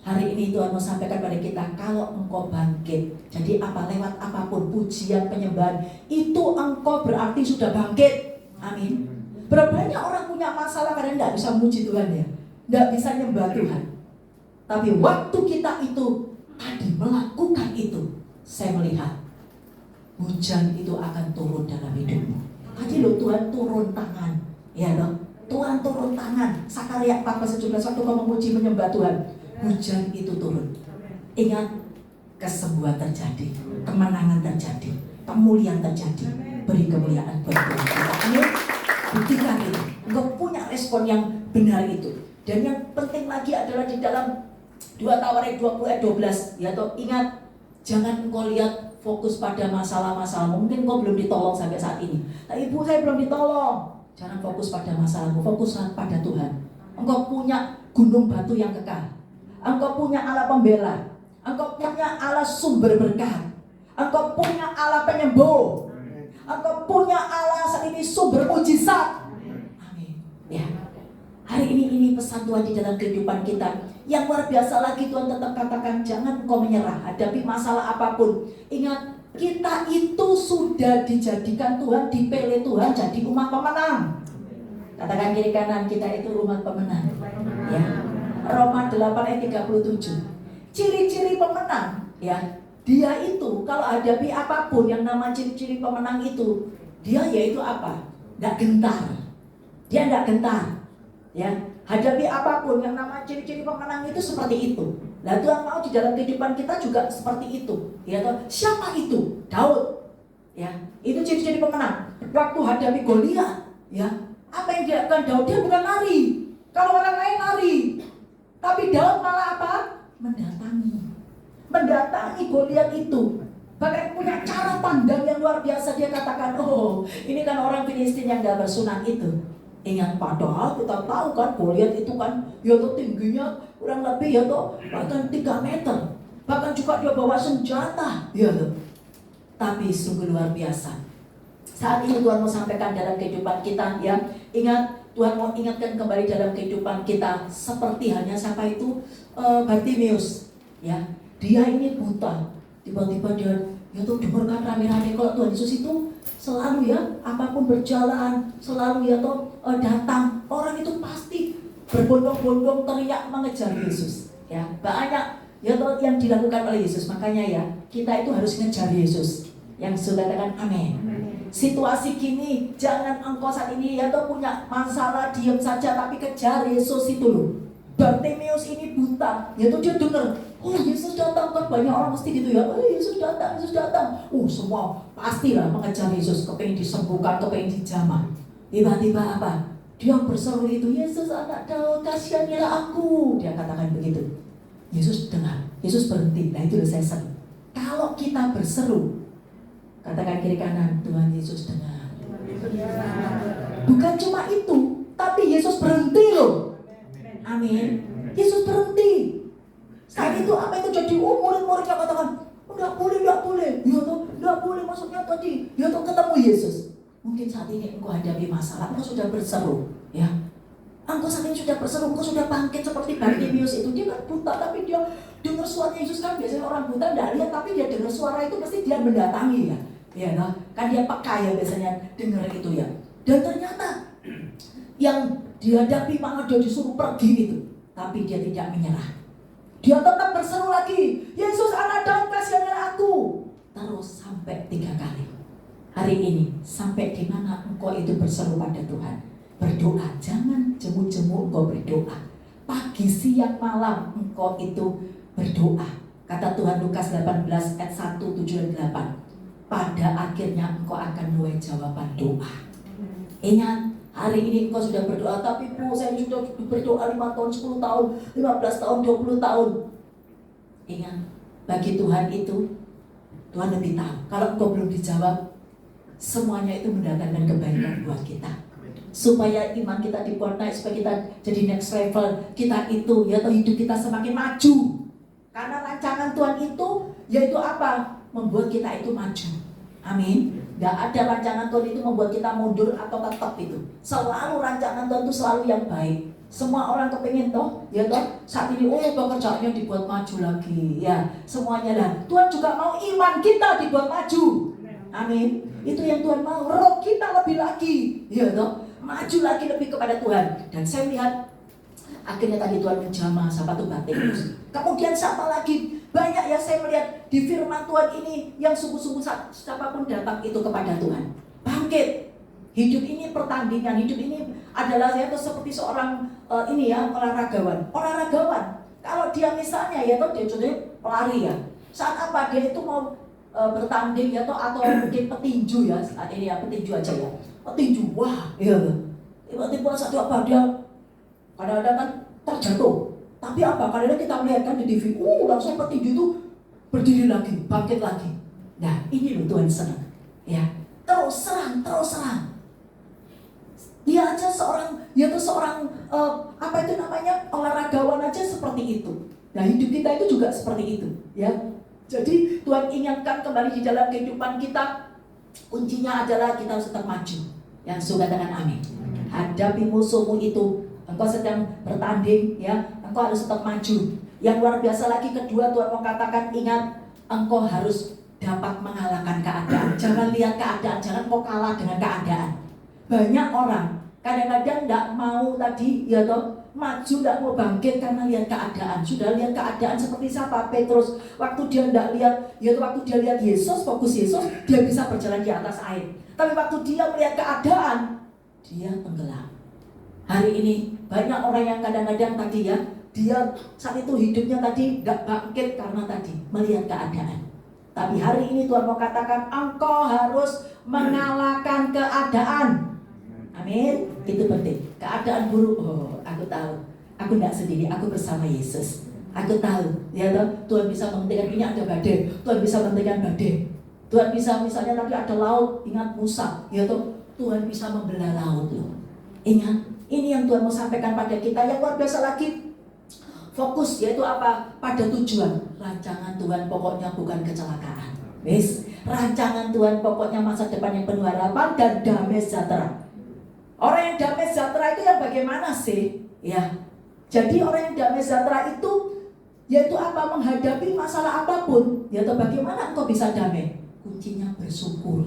hari ini Tuhan mau sampaikan pada kita, kalau engkau bangkit, jadi apa lewat apapun pujian penyembahan itu engkau berarti sudah bangkit. Amin. Berapa banyak orang punya masalah karena tidak bisa memuji Tuhan ya, tidak bisa nyembah Tuhan. Tapi waktu kita itu tadi melakukan itu, saya melihat hujan itu akan turun dalam hidupmu. Tadi loh Tuhan turun tangan, ya loh. Tuhan turun tangan. Sakaria 14:17 waktu kau memuji menyembah Tuhan, hujan itu turun. Ingat, kesembuhan terjadi, kemenangan terjadi, kemuliaan terjadi. Beri kemuliaan buat Tuhan. Amin. Buktikan itu. Engkau punya respon yang benar itu. Dan yang penting lagi adalah di dalam 2 Tawarik 20:12 ya toh, ingat, jangan engkau lihat fokus pada masalah-masalah. Mungkin kau belum ditolong sampai saat ini. Nah, ibu saya belum ditolong. Jangan fokus pada masalahmu, fokuslah pada Tuhan. Engkau punya gunung batu yang kekal. Engkau punya Allah pembela. Engkau punya Allah sumber berkat. Engkau punya Allah penyembuh. Engkau punya Allah saat ini sumber mujizat. Amin. Ya. Hari ini pesan Tuhan di dalam kehidupan kita. Yang luar biasa lagi Tuhan tetap katakan, jangan engkau menyerah. Hadapi masalah apapun. Ingat, kita itu sudah dijadikan Tuhan, dipilih Tuhan jadi umat pemenang. Katakan kiri kanan, kita itu umat pemenang. Ya. Roma 8:37. Ciri-ciri pemenang, ya. Dia itu kalau hadapi apapun yang nama ciri-ciri pemenang itu, dia yaitu apa? Enggak gentar. Dia enggak gentar. Ya. Hadapi apapun yang nama ciri-ciri pemenang itu seperti itu. Nah, Tuhan mau di dalam kehidupan kita juga seperti itu. Ya, siapa itu? Daud. Ya, itu ciri-ciri pemenang. Waktu hadapi Goliat, ya, apa yang dilakukan Daud? Dia bukan lari. Kalau orang lain lari, tapi Daud malah apa? Mendatangi Goliat itu. Bahkan punya cara pandang yang luar biasa. Dia katakan, oh, ini kan orang Filistin yang gak bersunat itu. Ingat, padahal kita tahu kan Goliat itu kan ya tuh tingginya kurang lebih ya tuh bahkan 3 meter. Bahkan juga dia bawa senjata, ya tuh. Tapi sungguh luar biasa. Saat ini Tuhan mau sampaikan dalam kehidupan kita, ya. Ingat, Tuhan mau ingatkan kembali dalam kehidupan kita seperti hanya siapa itu Bartimeus, ya. Dia ini buta. Tiba-tiba dia tuh dengarkan rame-rame kalau Tuhan Yesus itu selalu ya, apapun berjalan, selalu ya toh datang. Orang itu pasti berbondong-bondong teriak mengejar Yesus. Ya, banyak ya toh yang dilakukan oleh Yesus. Makanya ya, kita itu harus ngejar Yesus. Yang sudah katakan amin. Situasi kini, jangan engkau saat ini ya toh punya masalah diam saja, tapi kejar Yesus itu loh. Bartimeus ini buta, ya toh dia dengar, oh Yesus datang, kan banyak orang mesti gitu ya, oh Yesus datang, semua pastilah mengejar Yesus, kepengen disembuhkan, kepengen dijamah. Tiba-tiba apa? Dia berseru itu, Yesus anak Daud, kasihanilah aku. Dia katakan begitu. Yesus dengar, Yesus berhenti. Nah itu saya seru. Kalau kita berseru, katakan kiri kanan, Tuhan Yesus dengar. Bukan cuma itu, tapi Yesus berhenti loh. Amin. Yesus berhenti. Saat itu apa itu jadi murid-muridnya katakan, enggak boleh. Ya toh, enggak boleh, maksudnya tadi. Ya toh ketemu Yesus. Mungkin saat ini engkau hadapi masalah, engkau sudah berseru, ya. Engkau saat ini sudah berseru, engkau sudah bangkit seperti Bartimeus itu. Dia kan buta, tapi dia dengar suara Yesus. Kan biasanya orang buta enggak lihat, tapi dia dengar suara itu pasti dia mendatangi ya. Ya nah, kan dia peka ya biasanya dengar itu ya. Dan ternyata yang dihadapi malah dia disuruh pergi itu, tapi dia tidak menyerah. Dia tetap berseru lagi, Yesus anak Daud, kasihanilah aku. Terus sampai 3 kali. Hari ini sampai di mana engkau itu berseru pada Tuhan. Berdoa, jangan jemu-jemu engkau berdoa. Pagi, siang, malam engkau itu berdoa. Kata Tuhan Lukas 18 ayat 1, 7, dan 8. Pada akhirnya engkau akan menuai jawaban doa. Ingat, Hari ini engkau sudah berdoa, tapi Bu, saya sudah berdoa 5 tahun, 10 tahun, 15 tahun, 20 tahun. Ingat, bagi Tuhan itu, Tuhan lebih tahu. Kalau engkau belum dijawab, semuanya itu mendatangkan kebaikan buat kita. Supaya iman kita dibuat naik, supaya kita jadi next level. Kita itu, ya hidup kita semakin maju. Karena rancangan Tuhan itu, yaitu apa? Membuat kita itu maju. Amin. Gak ada rancangan Tuhan itu membuat kita mundur atau tetap itu. Selalu rancangan Tuhan itu selalu yang baik. Semua orang kepingin toh, ya toh, saat ini pekerjaannya dibuat maju lagi, ya semuanya lah. Tuhan juga mau iman kita dibuat maju. Amin. Itu yang Tuhan mau. Roh kita lebih lagi, ya toh, maju lagi lebih kepada Tuhan. Dan saya lihat akhirnya tadi Tuhan menjamah siapa tuh Bartimeus. Kemudian siapa lagi? Banyak ya saya melihat di firman Tuhan ini yang sungguh-sungguh siapapun datang itu kepada Tuhan. Bangkit. Hidup ini pertandingan. Hidup ini adalah ya seperti seorang olahragawan. Olahragawan. Kalau dia misalnya ya dia contohnya pelari ya. Saat apa dia itu mau bertanding ya atau mungkin petinju ya. Saat ini ya petinju aja ya. Petinju. Wah, iya. Tiba-tiba satu apa dia kadang-kadang kan terjatuh. Tapi apa? Kadang-kadang kita melihat kan di TV, langsung petinju itu berdiri lagi, bangkit lagi. Nah, ini loh Tuhan senang. Ya, terus serang. Dia aja seorang olahragawan aja seperti itu. Nah, hidup kita itu juga seperti itu, ya. Jadi Tuhan ingatkan kembali di dalam kehidupan kita, kuncinya adalah kita harus tetap maju. Yang suka dengan amin. Hadapi musuhmu itu. Engkau sedang bertanding, ya. Engkau harus tetap maju. Yang luar biasa lagi kedua, Tuhan mau katakan, ingat, engkau harus dapat mengalahkan keadaan. Jangan lihat keadaan, jangan kau kalah dengan keadaan. Banyak orang kadang-kadang tidak mau tadi, ya toh, maju, tidak mau bangkit karena lihat keadaan. Sudah lihat keadaan seperti siapa? Petrus. Waktu dia tidak lihat, ya waktu dia lihat Yesus, fokus Yesus, dia bisa berjalan di atas air. Tapi waktu dia melihat keadaan, dia tenggelam. Hari ini banyak orang yang kadang-kadang tadi ya, dia saat itu hidupnya tadi gak bangkit karena tadi melihat keadaan. Tapi hari ini Tuhan mau katakan, engkau harus mengalahkan keadaan. Amin. Itu penting. Keadaan buruk, aku tahu. Aku gak sendiri, aku bersama Yesus. Aku tahu, ya Tuhan bisa menghentikan, ini ada badai. Tuhan bisa menghentikan badai. Tuhan bisa misalnya tadi ada laut, ingat Musa, ya Tuhan bisa membelah laut loh. Ingat. Ini yang Tuhan mau sampaikan pada kita. Yang luar biasa lagi, fokus yaitu apa? Pada tujuan. Rancangan Tuhan pokoknya bukan kecelakaan. Rancangan Tuhan pokoknya masa depan yang penuh harapan dan damai sejahtera. Orang yang damai sejahtera itu yang bagaimana sih? Ya. Jadi orang yang damai sejahtera itu yaitu apa? Menghadapi masalah apapun. Yaitu bagaimana engkau bisa damai? Kuncinya bersyukur.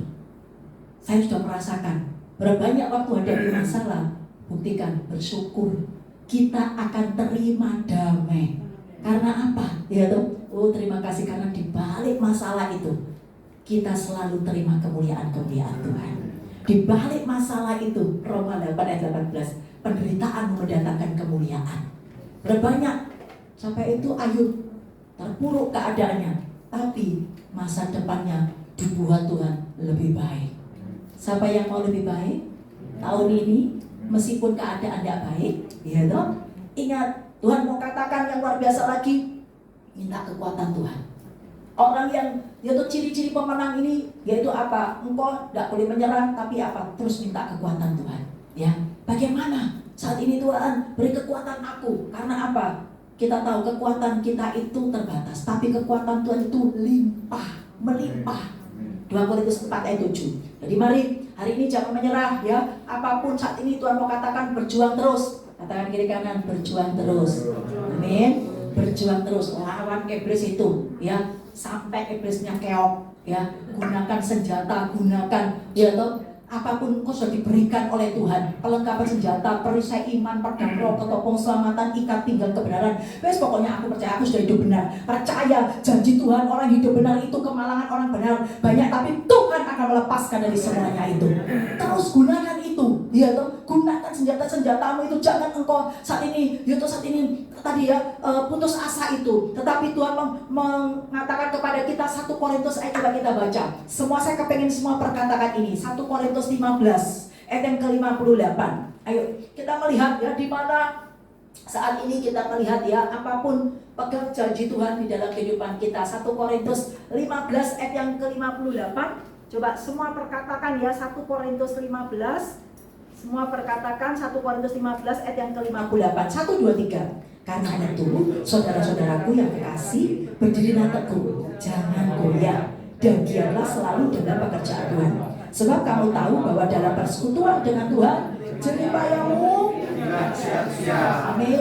Saya sudah merasakan berbanyak waktu hadapi masalah. Buktikan, bersyukur, kita akan terima damai. Karena apa? Ya terima kasih karena di balik masalah itu kita selalu terima kemuliaan-kemuliaan Tuhan. Di balik masalah itu, Roma 8 ayat 18, penderitaan mendatangkan kemuliaan. Berbanyak sampai itu Ayub terpuruk keadaannya, tapi masa depannya dibuat Tuhan lebih baik. Siapa yang mau lebih baik tahun ini? Meskipun keadaan tidak baik, ya toh, ingat Tuhan mau katakan yang luar biasa lagi, minta kekuatan Tuhan. Orang yang yaitu ciri-ciri pemenang ini yaitu apa? Engkau tidak boleh menyerah, tapi apa? Terus minta kekuatan Tuhan. Ya, bagaimana saat ini Tuhan beri kekuatan aku? Karena apa? Kita tahu kekuatan kita itu terbatas, tapi kekuatan Tuhan itu melimpah. 2 Korintus 4 ayat 7. Jadi mari hari ini jangan menyerah ya. Apapun saat ini Tuhan mau katakan berjuang terus. Katakan kiri kanan berjuang terus. Amin. Berjuang terus lawan iblis itu ya sampai iblisnya keok ya. Gunakan senjata, gunakan ya toh apapun kau sudah diberikan oleh Tuhan, perlengkapan senjata, perisai iman, pedang roh, ketopong selamatan, ikat pinggang kebenaran. Wes pokoknya aku percaya aku sudah hidup benar. Percaya janji Tuhan, orang hidup benar itu kemalangan orang benar banyak, tapi Tuhan akan melepaskan dari semuanya itu. Terus gunakan itu, ya toh, gunakan senjata-senjatamu itu. Jangan engkau saat ini tadi ya putus asa itu. Tetapi Tuhan mengatakan kepada kita 1 Korintus ayat coba kita baca. Semua saya kepengen semua perkatakan ini. 1 Korintus 15. ayat yang ke-58. Ayo kita melihat ya di mana saat ini kita melihat ya apapun pegang janji Tuhan di dalam kehidupan kita. 1 Korintus 15 ayat yang ke-58. Coba semua perkatakan ya 1 Korintus 15. Semua perkatakan 1 Korintus 15 ayat yang ke-58. 1, 2, 3. Karena itu saudara-saudaraku yang kekasih, berdirilah teguh, jangan goyah, dan giatlah selalu dalam pekerjaan Tuhan. Sebab kamu tahu bahwa dalam persekutuan dengan Tuhan jerih payahmu. Amin.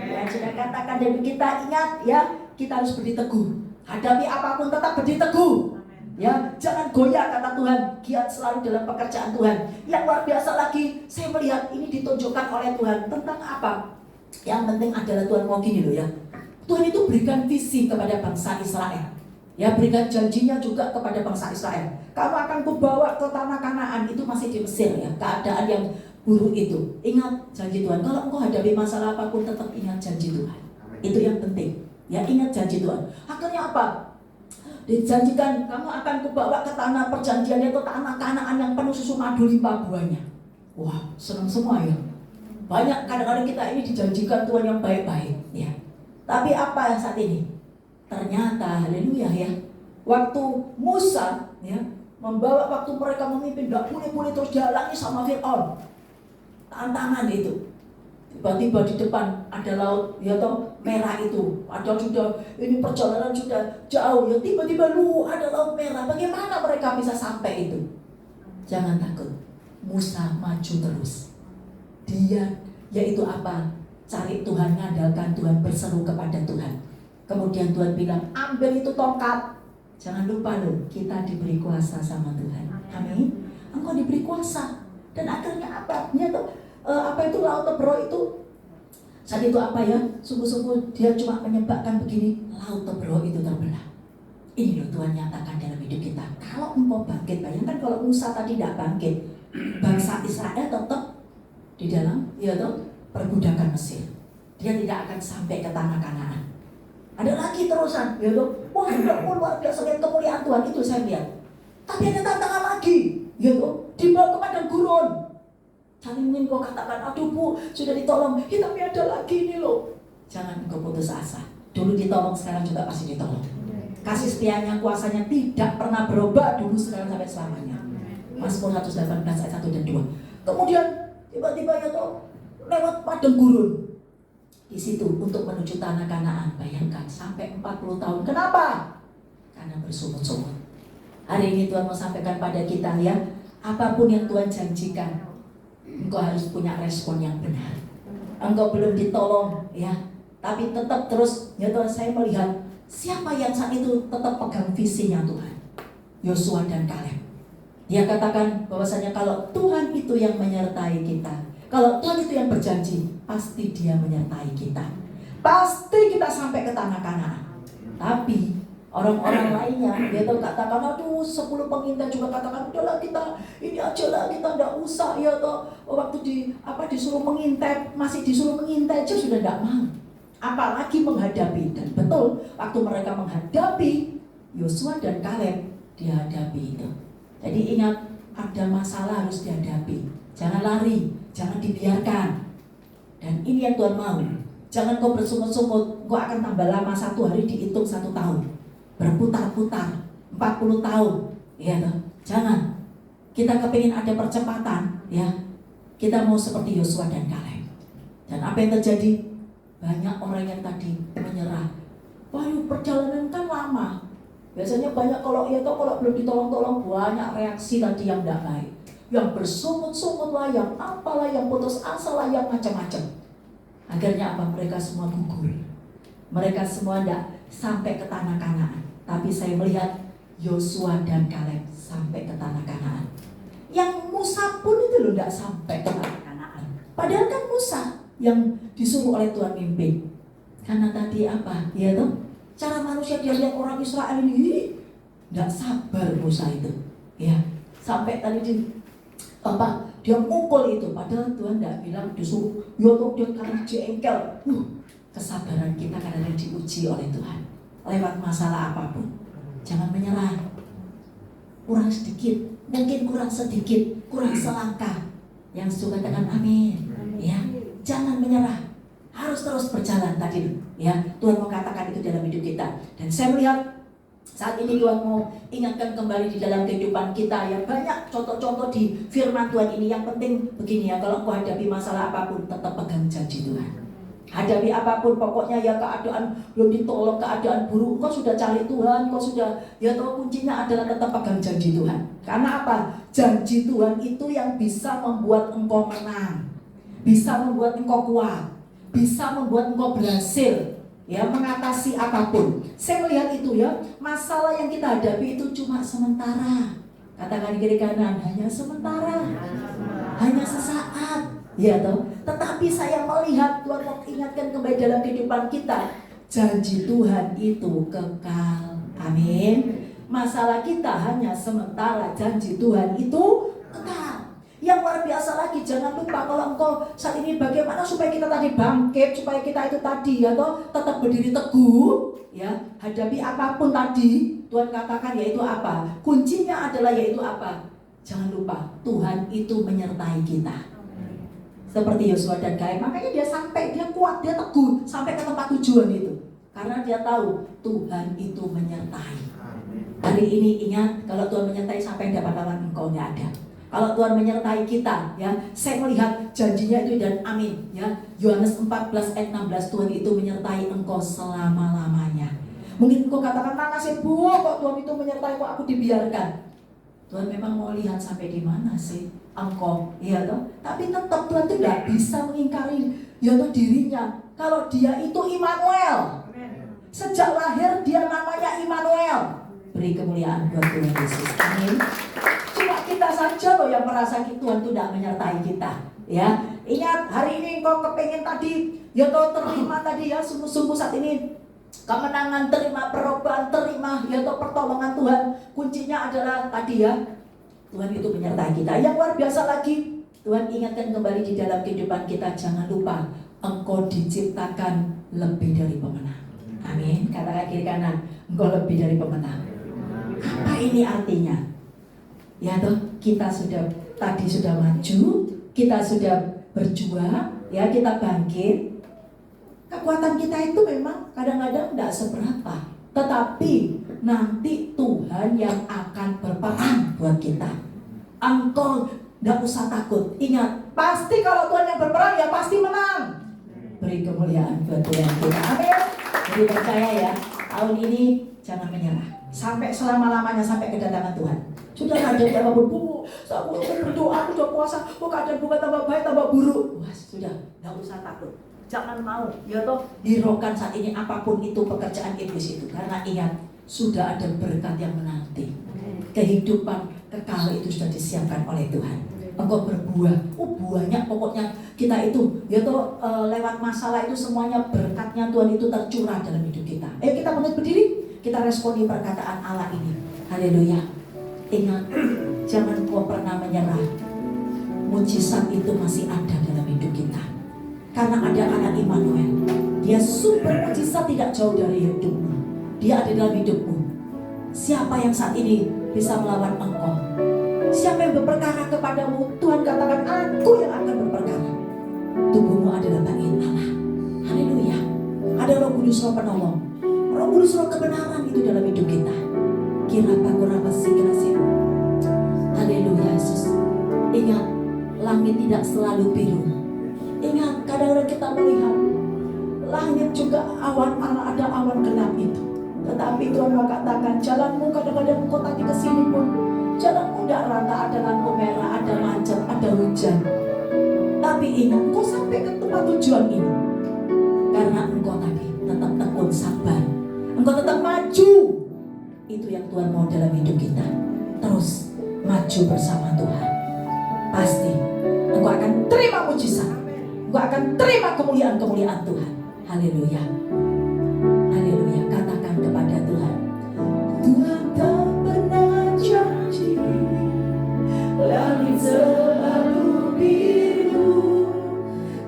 Yang sudah katakan dan kita ingat ya, kita harus berdiri teguh. Hadapi apapun tetap berdiri teguh. Ya, jangan goyah kata Tuhan, giat selalu dalam pekerjaan Tuhan. Yang luar biasa lagi, saya melihat ini ditunjukkan oleh Tuhan tentang apa? Yang penting adalah Tuhan mau gini loh ya. Tuhan itu berikan visi kepada bangsa Israel. Ya, berikan janjinya juga kepada bangsa Israel. Kamu akan kubawa ke tanah Kanaan, itu masih di Mesir ya, keadaan yang buruk itu. Ingat janji Tuhan. Kalau engkau hadapi masalah apapun tetap ingat janji Tuhan. Itu yang penting. Ya, ingat janji Tuhan. Akhirnya apa? Dijanjikan kamu akan kubawa ke tanah perjanjian, itu tanah Kanaan yang penuh susu madu limpah buahnya. Wah, senang semua ya. Banyak kadang-kadang kita ini dijanjikan Tuhan yang baik-baik ya. Tapi apa yang saat ini? Ternyata haleluya ya. Waktu Musa ya membawa, waktu mereka memimpin gak boleh terus jalannya sama Fir'aun. Tantangan itu. Tiba-tiba di depan ada laut ya toh merah itu. Ada sudah ini perjalanan sudah jauh ya, tiba-tiba ada laut merah. Bagaimana mereka bisa sampai itu? Jangan takut. Musa maju terus. Dia yaitu apa? Cari Tuhan, ngandalkan Tuhan, berseru kepada Tuhan. Kemudian Tuhan bilang, ambil itu tongkat. Jangan lupa loh, kita diberi kuasa sama Tuhan. Amin. Engkau diberi kuasa. Dan akhirnya apa? Dia tuh apa itu laut Tebro itu? Saat itu apa ya? Sungguh-sungguh dia cuma menyebabkan begini, laut Tebro itu terbelah. Ini loh Tuhan nyatakan dalam hidup kita. Kalau engkau bangkit, bayangkan kalau Musa tadi tidak bangkit, bangsa Israel tetap di dalam ya toh perbudakan Mesir. Dia tidak akan sampai ke tanah Kanaan. Ada lagi terusan, ya toh. Wah, luar biasa lihat kemuliaan Tuhan itu saya lihat. Tapi ada tantangan lagi, ya toh. Dibawa ke padang gurun. Jangan mungkin kau katakan, aduh Bu, sudah ditolong. Ya, tapi ada lagi ini loh. Jangan kau putus asa. Dulu ditolong, sekarang juga pasti ditolong. Kasih setianya, kuasanya tidak pernah berubah dulu, sekarang sampai selamanya. Mazmur 118 ayat 1 dan 2. Kemudian tiba-tiba ya toh lewat padang gurun di situ untuk menuju tanah Kanaan. Bayangkan sampai 40 tahun. Kenapa? Karena bersungut-sungut. Hari ini Tuhan mau sampaikan pada kita ya, apapun yang Tuhan janjikan, engkau harus punya respon yang benar. Engkau belum ditolong ya, tapi tetap terus ya Tuhan. Saya melihat siapa yang saat itu tetap pegang visinya Tuhan. Yosua dan Kaleb. Dia katakan bahwasanya kalau Tuhan itu yang menyertai kita, kalau Tuhan itu yang berjanji, pasti Dia menyertai kita. Pasti kita sampai ke tanah Kanaan. Tapi orang-orang lainnya, dia tuh katakan, aduh 10 pengintai juga katakan, udahlah kita ini aja lah, kita enggak usah ya toh. Waktu disuruh mengintai, masih disuruh mengintai aja sudah enggak mau. Apalagi menghadapi. Dan betul, waktu mereka menghadapi Yosua dan Kaleb, dihadapi itu. Jadi ingat, ada masalah harus dihadapi. Jangan lari, jangan dibiarkan. Dan ini yang Tuhan mau. Jangan kau bersungut-sungut, kau akan tambah lama, 1 hari dihitung 1 tahun. Berputar-putar 40 tahun. Ya toh? Jangan. Kita kepingin ada percepatan, ya. Kita mau seperti Yosua dan Kaleb. Dan apa yang terjadi? Banyak orang yang tadi menyerah. Wah, perjalanan kan lama. Biasanya banyak kalau belum ditolong-tolong, banyak reaksi tadi yang tidak baik. Yang bersungut-sungut lah, yang apalah, yang putus asa lah, yang macam-macam. Akhirnya apa? Mereka semua gugur. Mereka semua tidak sampai ke tanah Kanaan. Tapi saya melihat Yosua dan Kaleb sampai ke tanah Kanaan. Yang Musa pun itu loh tidak sampai ke tanah Kanaan. Padahal kan Musa yang disuruh oleh Tuhan mimpin. Karena tadi apa? Ya toh? Cara manusia dia lihat orang Israel ini tidak sabar Musa itu. Ya, sampai tadi dia mukul itu. Padahal Tuhan tidak bilang disuruh. Ya toh dia karena jengkel. Kesabaran kita kadang-kadang diuji oleh Tuhan lewat masalah apapun. Jangan menyerah. Kurang sedikit, mungkin kurang sedikit, kurang selangkah. Yang suka katakan amin. Ya, jangan menyerah. Harus terus berjalan tadi. Ya, Tuhan mau katakan itu dalam hidup kita. Dan saya melihat saat ini Tuhan mau ingatkan kembali di dalam kehidupan kita ya, banyak contoh-contoh di firman Tuhan ini. Yang penting begini ya, kalau engkau hadapi masalah apapun tetap pegang janji Tuhan. Hadapi apapun, pokoknya ya keadaan belum ditolong, keadaan buruk, engkau sudah cari Tuhan, engkau sudah, ya tahu kuncinya adalah tetap pegang janji Tuhan. Karena apa? Janji Tuhan itu yang bisa membuat engkau menang, bisa membuat engkau kuat, bisa membuat engkau berhasil, ya mengatasi apapun. Saya melihat itu ya, masalah yang kita hadapi itu cuma sementara. Katakan di kiri kanan, hanya sementara, hanya sesaat. Ya toh, tetapi saya melihat Tuhan mau ingatkan kembali dalam kehidupan kita, janji Tuhan itu kekal. Amin. Masalah kita hanya sementara, janji Tuhan itu kekal. Yang luar biasa lagi, jangan lupa kalau engkau saat ini bagaimana supaya kita tadi bangkit, supaya kita itu tadi ya toh tetap berdiri teguh, ya hadapi apapun tadi. Tuhan katakan yaitu apa? Kuncinya adalah yaitu apa? Jangan lupa Tuhan itu menyertai kita. Seperti Yosua dan Kaleb, makanya dia sampai, dia kuat, dia teguh sampai ke tempat tujuan itu. Karena dia tahu Tuhan itu menyertai. Hari ini ingat, kalau Tuhan menyertai sampai dapat lawan engkau nggak ada. Kalau Tuhan menyertai kita, ya, saya melihat janjinya itu dan amin, ya. Yohanes 14 ayat 16, Tuhan itu menyertai engkau selama-lamanya. Mungkin engkau katakan, mana sih Bu, kok Tuhan itu menyertai, kok aku dibiarkan? Tuhan memang mau lihat sampai di mana sih engkau, ya toh. Tapi tetap Tuhan tidak bisa mengingkari, ya toh dirinya. Kalau dia itu Immanuel, sejak lahir dia namanya Immanuel. Beri kemuliaan buat Tuhan Yesus. Amin. Cuma kita saja loh yang merasa Tuhan tidak menyertai kita. Ya, ingat hari ini engkau kepengen tadi, ya toh terima tadi ya sungguh-sungguh saat ini. Kemenangan, terima perubahan, terima ya toh pertolongan Tuhan. Kuncinya adalah tadi ya, Tuhan itu menyertai kita. Yang luar biasa lagi, Tuhan ingatkan kembali di dalam kehidupan kita, jangan lupa engkau diciptakan lebih dari pemenang. Amin. Katakan kiri kanan, engkau lebih dari pemenang. Apa ini artinya? Ya toh, kita tadi sudah maju, kita sudah berjuang, ya kita bangkit. Kekuatan kita itu memang kadang-kadang tidak seberapa, tetapi nanti Tuhan yang akan berperang buat kita. Engkau tidak usah takut. Ingat, pasti kalau Tuhan yang berperang ya pasti menang. Beri kemuliaan buat Tuhan kita. Amin. Jadi percaya ya, tahun ini jangan menyerah sampai selama-lamanya, sampai kedatangan Tuhan. Sudah ada apapun, Bu, aku berdoa, aku sudah puasa, kok keadaan bukan tambah baik, tambah buruk. Wah, sudah, tidak usah takut. Jangan mau, ya toh, hiraukan saat ini apapun itu pekerjaan iblis itu. Karena ingat, sudah ada berkat yang menanti. Kehidupan kekal itu sudah disiapkan oleh Tuhan. Engkau berbuah, buahnya pokoknya kita itu, ya toh, lewat masalah itu semuanya berkatnya Tuhan itu tercurah dalam hidup kita. Ayo kita bangkit berdiri, kita responi perkataan Allah ini. Haleluya. Ingat, jangan kau pernah menyerah. Mujizat itu masih ada dalam hidup kita. Karena ada anak Immanuel, dia sumber mujizat tidak jauh dari hidupmu. Dia ada dalam hidupmu. Siapa yang saat ini bisa melawan engkau? Siapa yang berperkara kepadamu? Tuhan katakan, aku yang akan berperkara. Tubuhmu adalah bagian Allah. Haleluya. Ada Roh Kudus, Roh penolong, Roh Kudus, Roh kebenaran itu dalam hidup kita. Kirapa kurapa sikirasi. Haleluya Yesus. Ingat, langit tidak selalu biru. Ingat, kadang-kadang kita melihat langit juga awan, ada awan gelap itu. Tetapi Tuhan mau katakan, jalanmu kadang-kadang kau tadi kesini pun jalanmu tidak rata, ada lampu merah, ada macet, ada hujan. Tapi ingat, kau sampai ke tempat tujuan ini karena engkau tadi tetap tekun sabar, engkau tetap maju. Itu yang Tuhan mau dalam hidup kita. Terus maju bersama Tuhan. Pasti engkau akan terima mujizat, engkau akan terima kemuliaan-kemuliaan Tuhan. Haleluya. Haleluya. Katakan kepada Tuhan, Tuhan tak pernah janji langit selalu biru,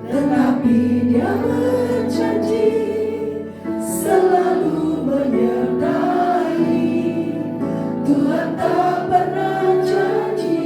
tetapi Dia berjanji selalu menyertai. Tuhan tak pernah janji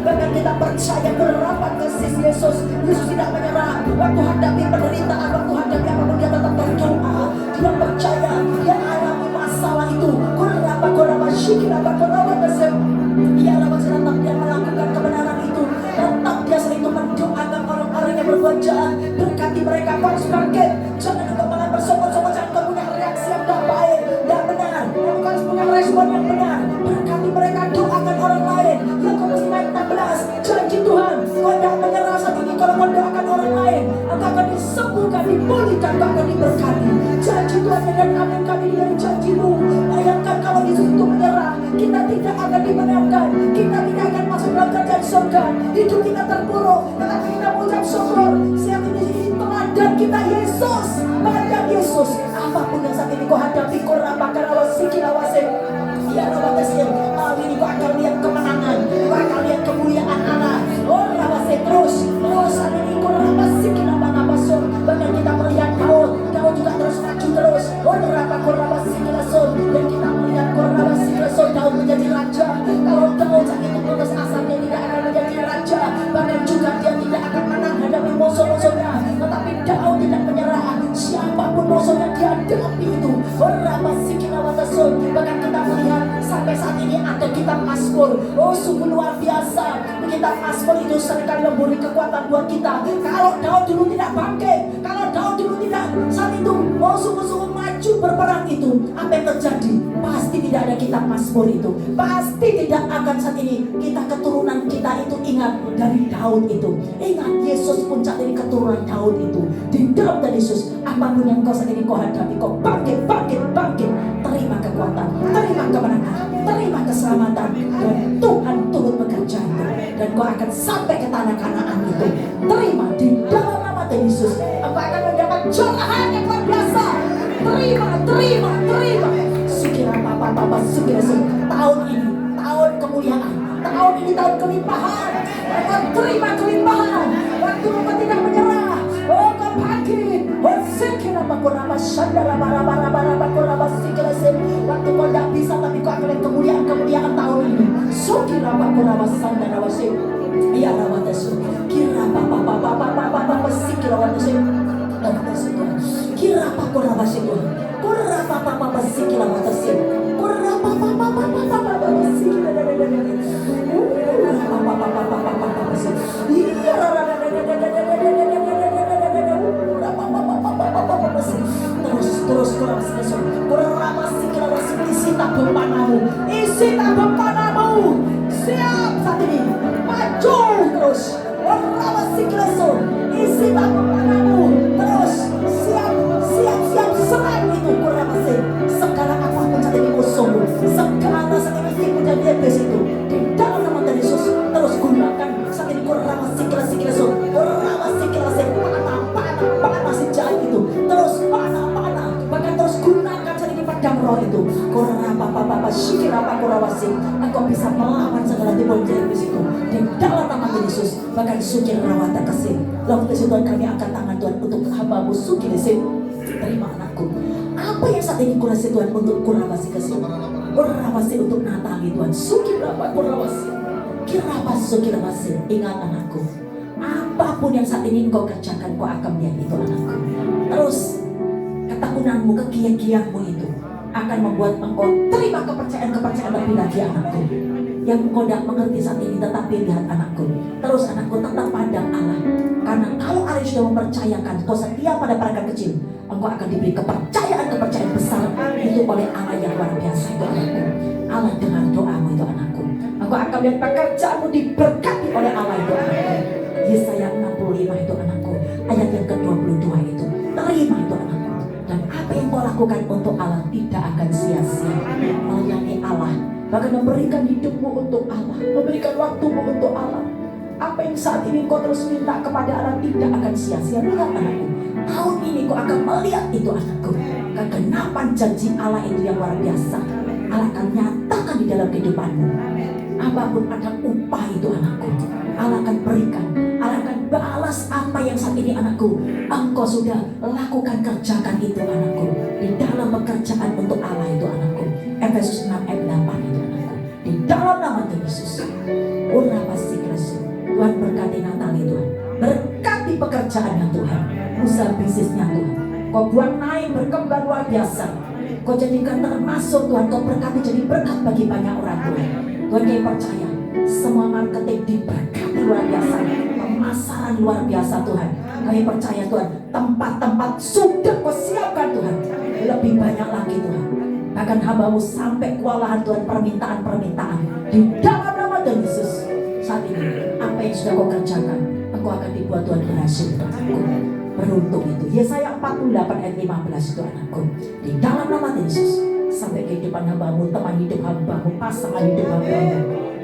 Bahkan kita percaya berapa kasih Yesus. Yesus tidak menyerah waktu hadapi penderitaan, waktu hadapi apapun dia tetap berdoa. Dia percaya, dia alami masalah itu. Dia tetap dia melakukan kebenaran itu. Tetap dia selalu mendoakan orang-orang yang berbuat jahat. Berkati mereka, kau harus bangkit. Jangan engkau malah bersokong-sokong, jangan engkau punya reaksi yang tidak baik, tidak benar. Engkau harus punya respon yang benar. Berkati mereka, doakan orang lain. Yakobus 5:16, janji Tuhan, kau tidak menyerah saat ini. Kalau kau doakan orang lain, engkau akan disembuhkan, dipulihkan, engkau akan diberkati. Janji Tuhan dan amin kami dari janji-Mu. Bayangkan kalau Yesus itu menyerah, kita tidak akan dimenangkan, kita tidak akan masuk dalam kerajaan surga. Hidup kita terpuruk, tetapi kita mengucap syukur. Siap ini teladan kita Yesus, teladan Yesus. Apapun yang saat ini kau hadapi, kau rapakan awasi kilawase. Ya rapakan kali ini kau akan lihat kemenangan, kau akan lihat kemuliaan Allah. Oh rawase terus saat ini kau rapasi kilawase. Bahkan kita melihat Daud juga terus maju terus. Oh rapasi kilason, dan kita melihat kau rapasi kilason. Daud menjadi raja. Kalau Daud saat itu putus asa, dia tidak akan menjadi raja. Bahkan juga dia tidak akan menang hadapi musuh-musuhnya. Tetapi Daud tidak menyerah. Siapapun musuh yang dihadapi itu, bahkan kita melihat sampai saat ini ada kitab Mazmur. Oh sungguh luar biasa. Kitab Mazmur itu seringkali memberi kekuatan buat kita. Kalau Daud dulu tidak bangkit, kalau Daud dulu tidak saat itu mau sungguh-sungguh maju berperang itu, apa yang terjadi? Pasti tidak ada kitab Mazmur itu. Pasti tidak akan saat ini kita keturunan kita itu ingat dari Daud itu. Ingat Yesus pun saat ini keturunan Daud itu. Di dalam dari Yesus, apapun yang kau saat ini kau hadapi, kau bangkit. Terima kekuatan, terima kemenangan, terima keselamatan, dan Tuhan turut bekerja itu. Dan kau akan sampai ke tanah Kanaan itu. Terima di dalam nama Yesus. Engkau akan mendapat curahan yang luar biasa. Terima. Sukira papa, sukira. Tahun ini, tahun kemuliaan. Tahun ini tahun kelimpahan. Engkau terima kelimpahan. Waktu engkau tidak menyerah. Oh kau bangkit. Oh sukira pakuraba shandara bara kuraba sukira. Waktu kau tidak bisa, tapi kau akan lihat kemuliaan tahun ini. Sukira pakuraba shandara wasik. Ya rawatasu. Kira papa sikira watasu. Kira pakuraba sikira. Kurapa papa sikira watasu. Kurapa papa sikira. Terus kurang sesuatu. Kurang isi tabempanamu. Siap saat ini. Maju terus. Kurang siklesun. Isi tabempanamu. Terus siap serang itu kurang sih. Segala apapun saat ini musuhmu. Segala saat ini tipu dan iblis itu. Di dalam nama Yesus terus gunakan saat ini kurang siklesun. Kurang siklesun. Panah si jahat itu. Terus panah. Bahkan terus gunakan saat ini pedang roh itu. Kurang apa sikira apa kurawasi. Engkau bisa melawan segala tipu dan iblis itu. Di dalam nama Yesus. Bahkan sukir rawata kasih. Lalu Tuhan kami angkat tangan Tuhan untuk hamba-Mu sukir kasih. Terima anakku. Apa yang saat ini kurasi Tuhan untuk kurawasi kasih. Kurawasi untuk Natali Tuhan. Sukir apa kurawasi. Kira kasih. Ingat anakku. Apapun yang saat ini engkau kerjakan, kau akan melihat itu anakku. Terus ketekunanmu, kegiat-giatmu itu akan membuat engkau terima kepercayaan lebih lagi anakku. Yang engkau tidak mengerti saat ini, tetapi lihat anakku. Terus anakku tetap pandang Allah. Karena kalau Allah sudah mempercayakan kau setia pada perangkat kecil, engkau akan diberi kepercayaan besar itu oleh Allah yang luar biasa itu anakku. Allah dengar doamu itu anakku. Engkau akan lihat pekerjaanmu diberkati oleh Allah itu anakku. Yesaya 65 itu anakku. Ayat yang ke-22 itu. Terima itu anakku. Dan apa yang kau lakukan untuk Allah tidak akan sia-sia. Melayani Allah. Bahkan memberikan hidupmu untuk Allah. Memberikan waktumu untuk Allah. Apa yang saat ini kau terus minta kepada Allah tidak akan sia-sia. Lihat anakku. Tahun ini kau akan melihat itu anakku. Kegenapan janji Allah itu yang luar biasa. Allah akan nyatakan di dalam kehidupanmu. Apapun ada upah itu anakku. Allah akan berikan. Allah akan balas apa yang saat ini anakku engkau sudah lakukan, kerjakan itu anakku. Di dalam pekerjaan untuk Allah itu anakku. Efesus 6 ayat 8 itu anakku. Di dalam nama Yesus pekerjaannya Tuhan, usaha bisnisnya Tuhan. Kau buat naik berkembang luar biasa. Kau jadikan termasuk Tuhan, Kau berkati jadi berkat bagi banyak orang Tuhan. Tuhan kami percaya semua marketing diberkati luar biasa, pemasaran luar biasa Tuhan. Kami percaya Tuhan, tempat-tempat sudah Kau siapkan Tuhan, lebih banyak lagi Tuhan. Bahkan hamba-Mu sampai kewalahan Tuhan permintaan-permintaan di dalam nama Tuhan Yesus. Saat ini apa yang sudah Kau kerjakan, Engkau akan dibuat Tuhan berhasil untukku. Beruntung itu. Yesaya 48 ayat 15 itu anakku. Di dalam nama Yesus, sampai kehidupan hamba-Mu, teman hidup hamba-Mu, pasangan hidup hamba-Mu,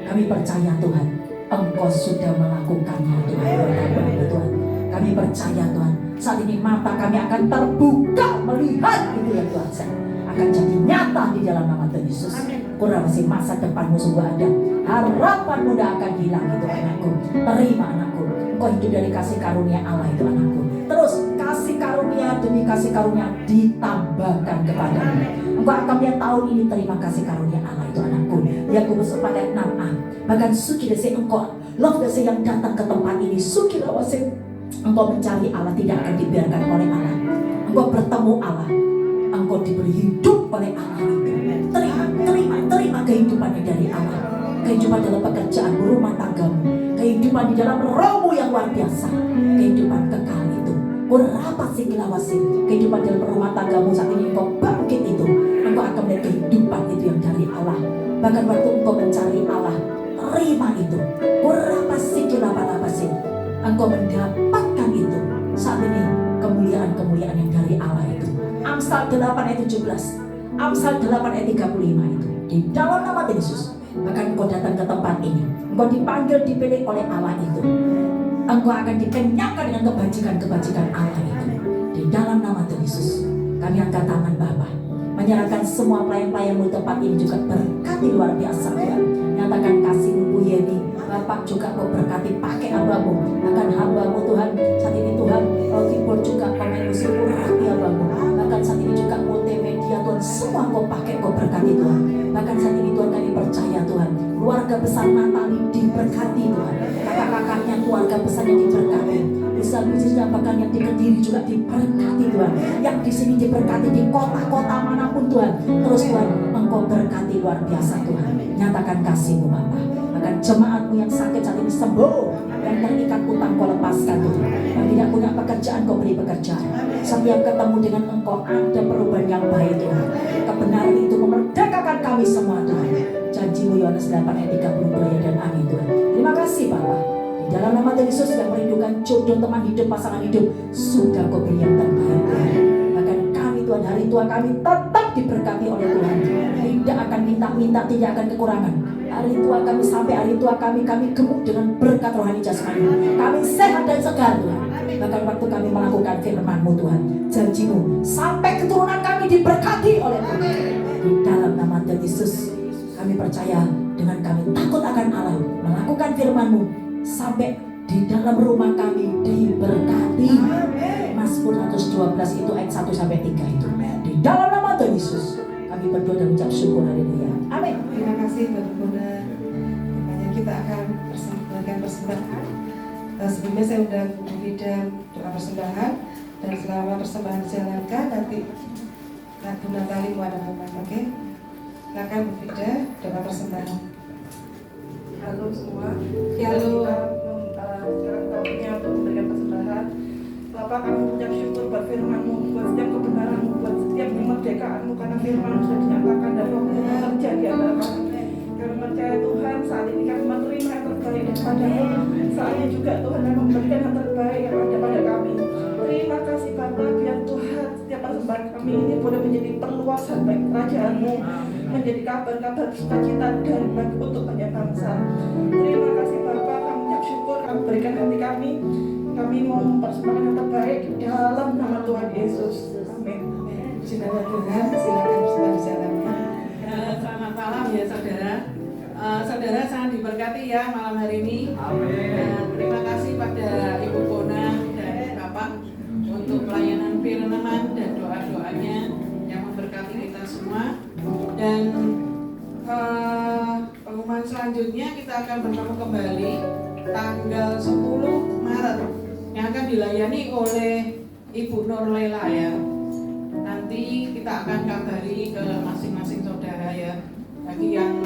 kami percaya Tuhan, Engkau sudah melakukannya Tuhan. Hamba-Mu Tuhan, kami percaya Tuhan, saat ini mata kami akan terbuka melihat itu yang Tuhan akan jadi nyata di dalam nama Tuhan Yesus. Kurang masih masa depanmu sungguh ada, harapanmu tidak akan hilang itu anakku. Terima anakku, engkau hidup dari kasih karunia Allah itu anakku. Terus kasih karunia demi kasih karunia ditambahkan kepadamu. Engkau akan melihat tahun ini terima kasih karunia Allah itu anakku. Yakobus 4 ayat 6a. Bahkan suci desi engkau love desi yang datang ke tempat ini, suci lawasi engkau mencari Allah tidak akan dibiarkan oleh Allah. Engkau bertemu Allah, engkau diberi hidup oleh Allah itu. Terima kehidupannya dari Allah. Kehidupan dalam pekerjaan, rumah tanggamu, kehidupan di dalam rohmu yang luar biasa, kehidupan kekal itu. Berapa sih kilawasi kehidupan dalam rumah tanggamu saat ini engkau bangkit itu, engkau akan melihat kehidupan itu yang dari Allah. Bahkan waktu engkau mencari Allah, terima itu. Berapa sih kilawasi engkau mendapatkan itu saat ini, kemuliaan-kemuliaan yang dari Allah itu. Amsal 8 ayat 17, Amsal 8 ayat 35 itu. Di dalam nama Yesus, bahkan engkau datang ke tempat ini, engkau dipanggil, dipilih oleh Allah itu. Engkau akan dikenyangkan dengan kebajikan-kebajikan Allah itu. Di dalam nama Yesus, kami angkat tangan Bapa, menyerahkan semua pelayan-pelayan-Mu tempat ini juga berkati luar biasa Tuhan. Nyatakan kasih-Mu Bu Yeni, Bapak juga Kau berkati pakai hamba-Mu, akan hamba-Mu Tuhan. Saat ini Tuhan, Kau timbul juga komen musuh hati hamba-Mu. Bahkan saat ini juga multimedia Tuhan, semua Kau pakai, Kau berkati Tuhan. Bahkan saat ini Tuhan kami percaya Tuhan, keluarga besar Natali diberkati Tuhan. Kakak-kakaknya keluarga besarnya diberkati. Usaha bisnis dan bahkan yang di Kediri juga diberkati Tuhan. Yang di sini diberkati di kota-kota manapun Tuhan. Terus Tuhan, Engkau berkati luar biasa Tuhan. Nyatakan kasih-Mu Bapa. Bahkan jemaat-Mu yang sakit saat ini sembuh, yang terikat utang Kau lepaskan Tuhan. Yang tidak punya pekerjaan Kau beri pekerjaan. Setiap ketemu dengan Engkau ada perubahan yang baik Tuhan. Kebenaran itu memerdekakan kami semua Tuhan. Janji-Mu Yohanes 8 ayat 32 ya dan amin Tuhan. Terima kasih Bapa. Di dalam nama Tuhan Yesus yang merindukan jodoh teman hidup, pasangan hidup, sudah Kau beri yang terbaik Tuhan. Bahkan kami Tuhan, hari tua kami tetap diberkati oleh Tuhan. Tidak akan minta-minta, tidak akan kekurangan. Hari tua kami sampai hari tua kami gemuk dengan berkat rohani jasmani. Kami sehat dan segar Tuhan. Bahkan waktu kami melakukan firman-Mu Tuhan, janji-Mu sampai keturunan kami diberkati oleh Tuhan. Di dalam nama Tuhan Yesus kami percaya, dengan kami takut akan Allah, melakukan firman-Mu sampai di dalam rumah kami diberkati. Mazmur 112 itu ayat 1 sampai 3 itu. Di dalam nama Tuhan Yesus kami berdoa dan mengucap syukur, haleluya. Amin. Terima kasih Bapak Bunda. Makanya kita akan berikan persembahan. Sebelumnya saya undang Bu Vida doa persembahan, dan selama persembahan dijalankan nanti Bu Natali mau ada momen, oke? Silakan Bu Vida doa persembahan. Halo semua. Halo. Sekarang tahunnya untuk memberikan persembahan. Bapak, kami mengucap syukur buat firman-Mu, buat setiap kebenaran-Mu, buat setiap kemerdekaanmu, karena firman-Mu sudah dinyatakan dan Roh-Mu bekerja di antara kami. Kami percaya Tuhan, saat ini kami menerima yang terbaik daripada-Mu. Saatnya juga Tuhan yang memberikan yang terbaik yang ada pada kami. Terima kasih Bapak, biar Tuhan setiap persembahan kami ini boleh menjadi perluasan bagi kerajaan-Mu, menjadi kabar-kabar sukacita dan bagi untuk banyak bangsa. Terima kasih Bapak, kami ucap syukur, kami berikan hati kami. Kami mau mempersembahkan yang terbaik dalam nama Tuhan Yesus. Amin. Puji nama Tuhan, silakan persembahan dijalankan. Selamat malam ya saudara. Saudara sangat diberkati ya malam hari ini. Terima kasih pada Ibu Bona dan Bapak untuk pelayanan firman dan doa-doanya yang memberkati kita semua. Dan pengumuman selanjutnya kita akan bertemu kembali tanggal 10 Maret yang akan dilayani oleh Ibu Nurlela ya. Nanti kita akan kabari ke masing-masing saudara ya. Bagi yang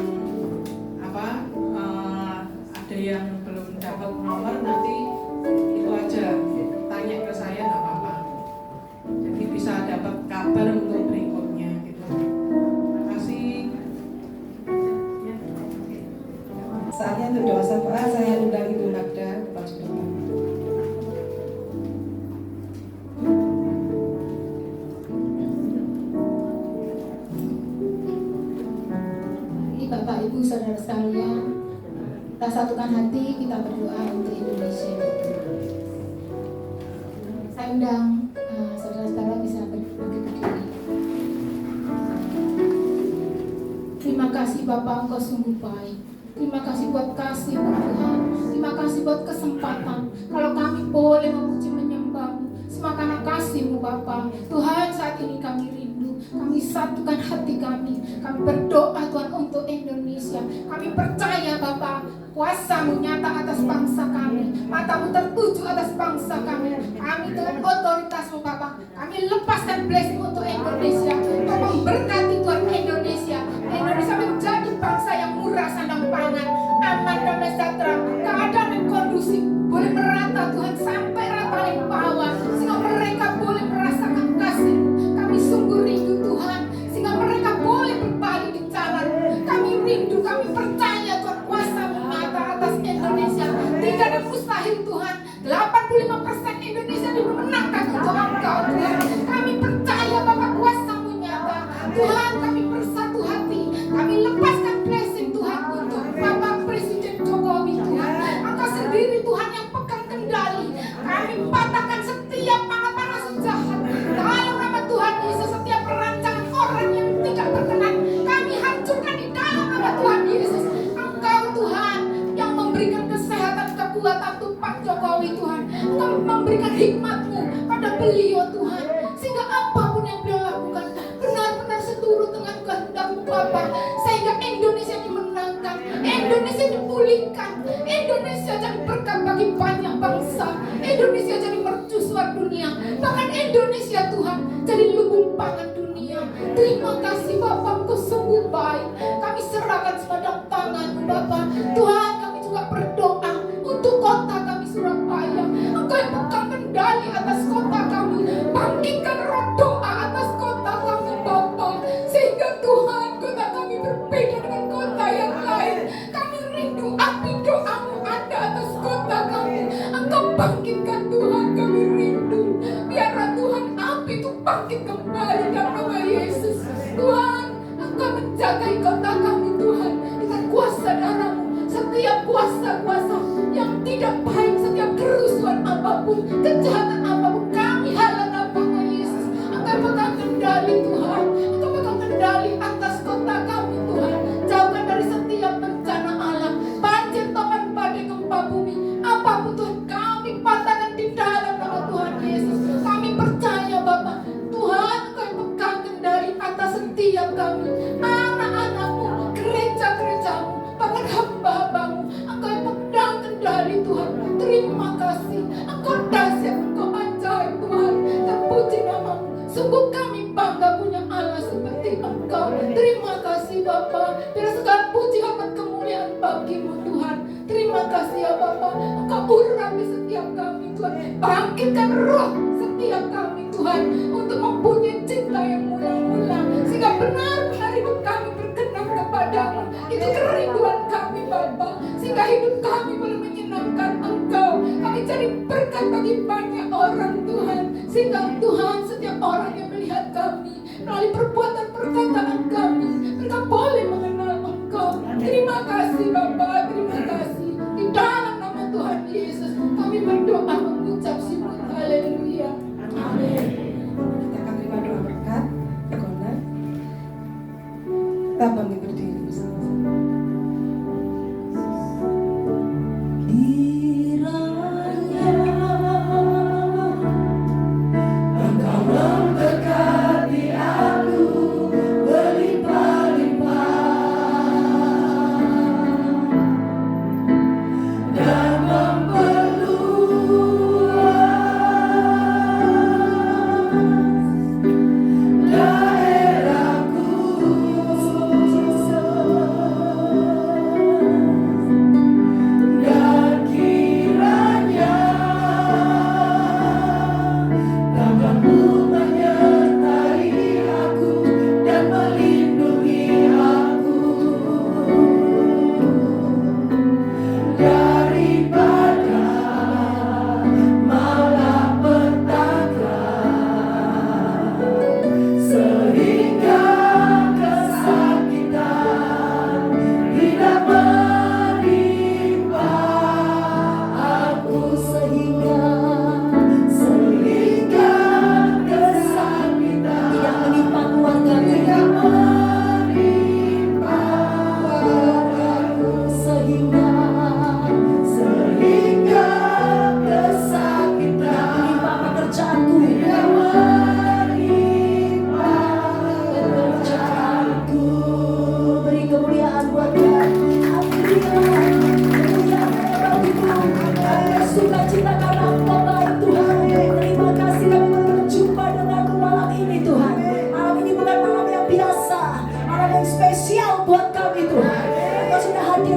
ada yang belum dapat nomor, nanti itu aja tanya ke saya, nggak apa-apa. Jadi bisa dapat kabar untuk berikutnya gitu. Terima kasih. Saatnya untuk doa syafaat, saya undang Ibu Nagda maju depan. Bapak Ibu saudara sekalian, kita satukan hati, kita berdoa untuk Indonesia. Saya undang saudara-saudara bisa berdiri. Terima kasih Bapak, Engkau sungguh baik. Terima kasih buat kasih Tuhan. Terima kasih buat kesempatan. Kalau kami boleh memuji menyembah-Mu, semua karena kasih-Mu Bapak. Tuhan, saat ini kami rindu. Kami satukan hati kami. Kami berdoa Tuhan untuk Indonesia. Kami percaya Bapak, kuasa-Mu nyata atas bangsa kami. Mata-Mu tertuju atas bangsa kami. Kami dengan otoritas-Mu Bapak, kami lepaskan blessing untuk Indonesia. Kau memberkati Tuhan Indonesia. Indonesia menjadi bangsa yang murah sandang pangan, aman damai sejahtera, keadaan yang kondusif, boleh merata Tuhan sampai rata paling bawah, sehingga mereka boleh merasakan kasih. Kami sungguh rindu Tuhan, sehingga mereka boleh berbalik di jalan. Kami rindu, kami percaya Tuhan kuasa-Mu nyata atas Indonesia. Tidak ada mustahil Tuhan. 85% Indonesia dimenangkan untuk Engkau Tuhan. Kami percaya Bapak kuasa-Mu nyata. Tuhan, kami bersatu hati. Kami lepaskan blessing Tuhan untuk Bapak Presiden Jokowi Tuhan. Engkau sendiri Tuhan yang pegang kendali. Kami patahkan setiap panas jahat. Dalam nama Tuhan Yesus, setiap perancangan orang yang tidak berkenan, kami hancurkan di dalam nama Tuhan Yesus. Engkau Tuhan yang memberikan kesehatan, kekuatan untuk Pak Jokowi Tuhan. Engkau memberikan hikmat-Mu pada beliau Tuhan, sehingga apapun yang beliau lakukan benar-benar seturut dengan kehendak-Mu Bapa, sehingga Indonesia dimenangkan, Indonesia dipulihkan, Indonesia jadi berkat bagi banyak bangsa, Indonesia jadi mercusuar dunia, bahkan Indonesia Tuhan jadi lumbung pangan dunia. Terima kasih Bapak, Engkau sungguh baik. Kami serahkan sepadang tangan-Mu Bapak. Tuhan, kami juga berdoa untuk kota kami Surabaya. Engkau yang pegang kendali atas kota kami. Bangkitkan roh doa atas kota kami Bapak, sehingga Tuhan kota kami berbeda dengan kota yang lain. Kami rindu api doa-Mu ada atas kota kami. Engkau bangkitkan Tuhan, kami rindu. Biarlah Tuhan api itu bangkit kembali dalam nama Yesus. Tuhan, Engkau menjaga kota kami Tuhan dengan kuasa darah-Mu. Setiap kuasa-kuasa yang tidak baik, setiap kerusuhan apapun, kejahatan apapun, kami halang nama Yesus. Engkau pegang kendali Tuhan. Engkau pegang kendali atas kota kami Tuhan. Jauhkan dari setiap bencana alam, banjir, topan, badai, gempa bumi, apapun Tuhan, kami patahkan di dalam nama Tuhan Yesus. Kami percaya Bapak, Tuhan Engkau yang pegang kendali atas setiap kami, anak-anak-Mu, gereja-gereja-Mu, bahkan hamba-hamba-Mu. Engkau yang pegang kendali Tuhan. Terima kasih. Engkau dahsyat, Engkau ajaib Tuhan. Terpuji nama-Mu. Sungguh kami bangga punya Allah seperti Engkau. Terima kasih Bapa. Biar segala puji hormat kemuliaan bagi-Mu Tuhan. Terima kasih ya Bapa. Engkau urapi setiap kami Tuhan. Bangkitkan roh setiap kami Tuhan, untuk mempunyai cinta yang mula-mula, sehingga benar-benar hidup kami berkenan kepada-Mu. Itu kerinduan kami Bapa, sehingga hidup kami boleh menyenangkan Engkau. Kami jadi berkat bagi banyak orang Tuhan, sehingga Tuhan setiap orang yang melihat kami melalui perbuatan perkataan kami, mereka boleh mengenal Engkau. Terima kasih Bapa, terima kasih. Di dalam nama Tuhan Yesus kami berdoa mengucap syukur. Haleluya. Amin. Kita akan terima doa berkat. Kona. Kita bangkit berdiri bersama-sama. Kiranya Engkau memberkati aku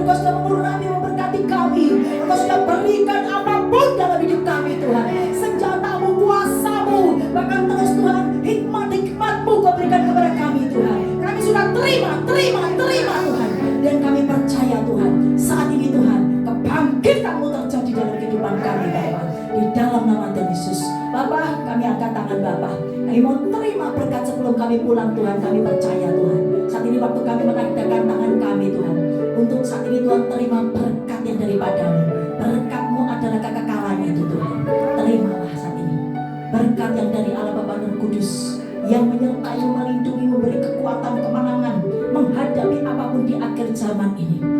Engkau sudah mengurapi, memberkati kami. Engkau sudah berikan apapun dalam hidup kami Tuhan. Senjatamu, kuasamu, bahkan terus Tuhan, hikmat-hikmatmu Kau berikan kepada kami Tuhan. Kami sudah terima Tuhan. Dan kami percaya Tuhan, saat ini Tuhan, kebangkitan-Mu terjadi dalam kehidupan kami Bapa. Di dalam nama Tuhan Yesus. Bapa, kami angkat tangan Bapa. Kami mau terima berkat sebelum kami pulang Tuhan. Kami percaya Tuhan. Saat ini waktu kami menangkapkan tangan kami Tuhan. Untuk saat ini Tuhan terima berkat yang daripadamu. Berkat-Mu adalah kekekalan itu Tuhan. Terimalah saat ini berkat yang dari Allah Bapa dan Kudus, yang menyertai, melindungi, memberi kekuatan, kemenangan menghadapi apapun di akhir zaman ini.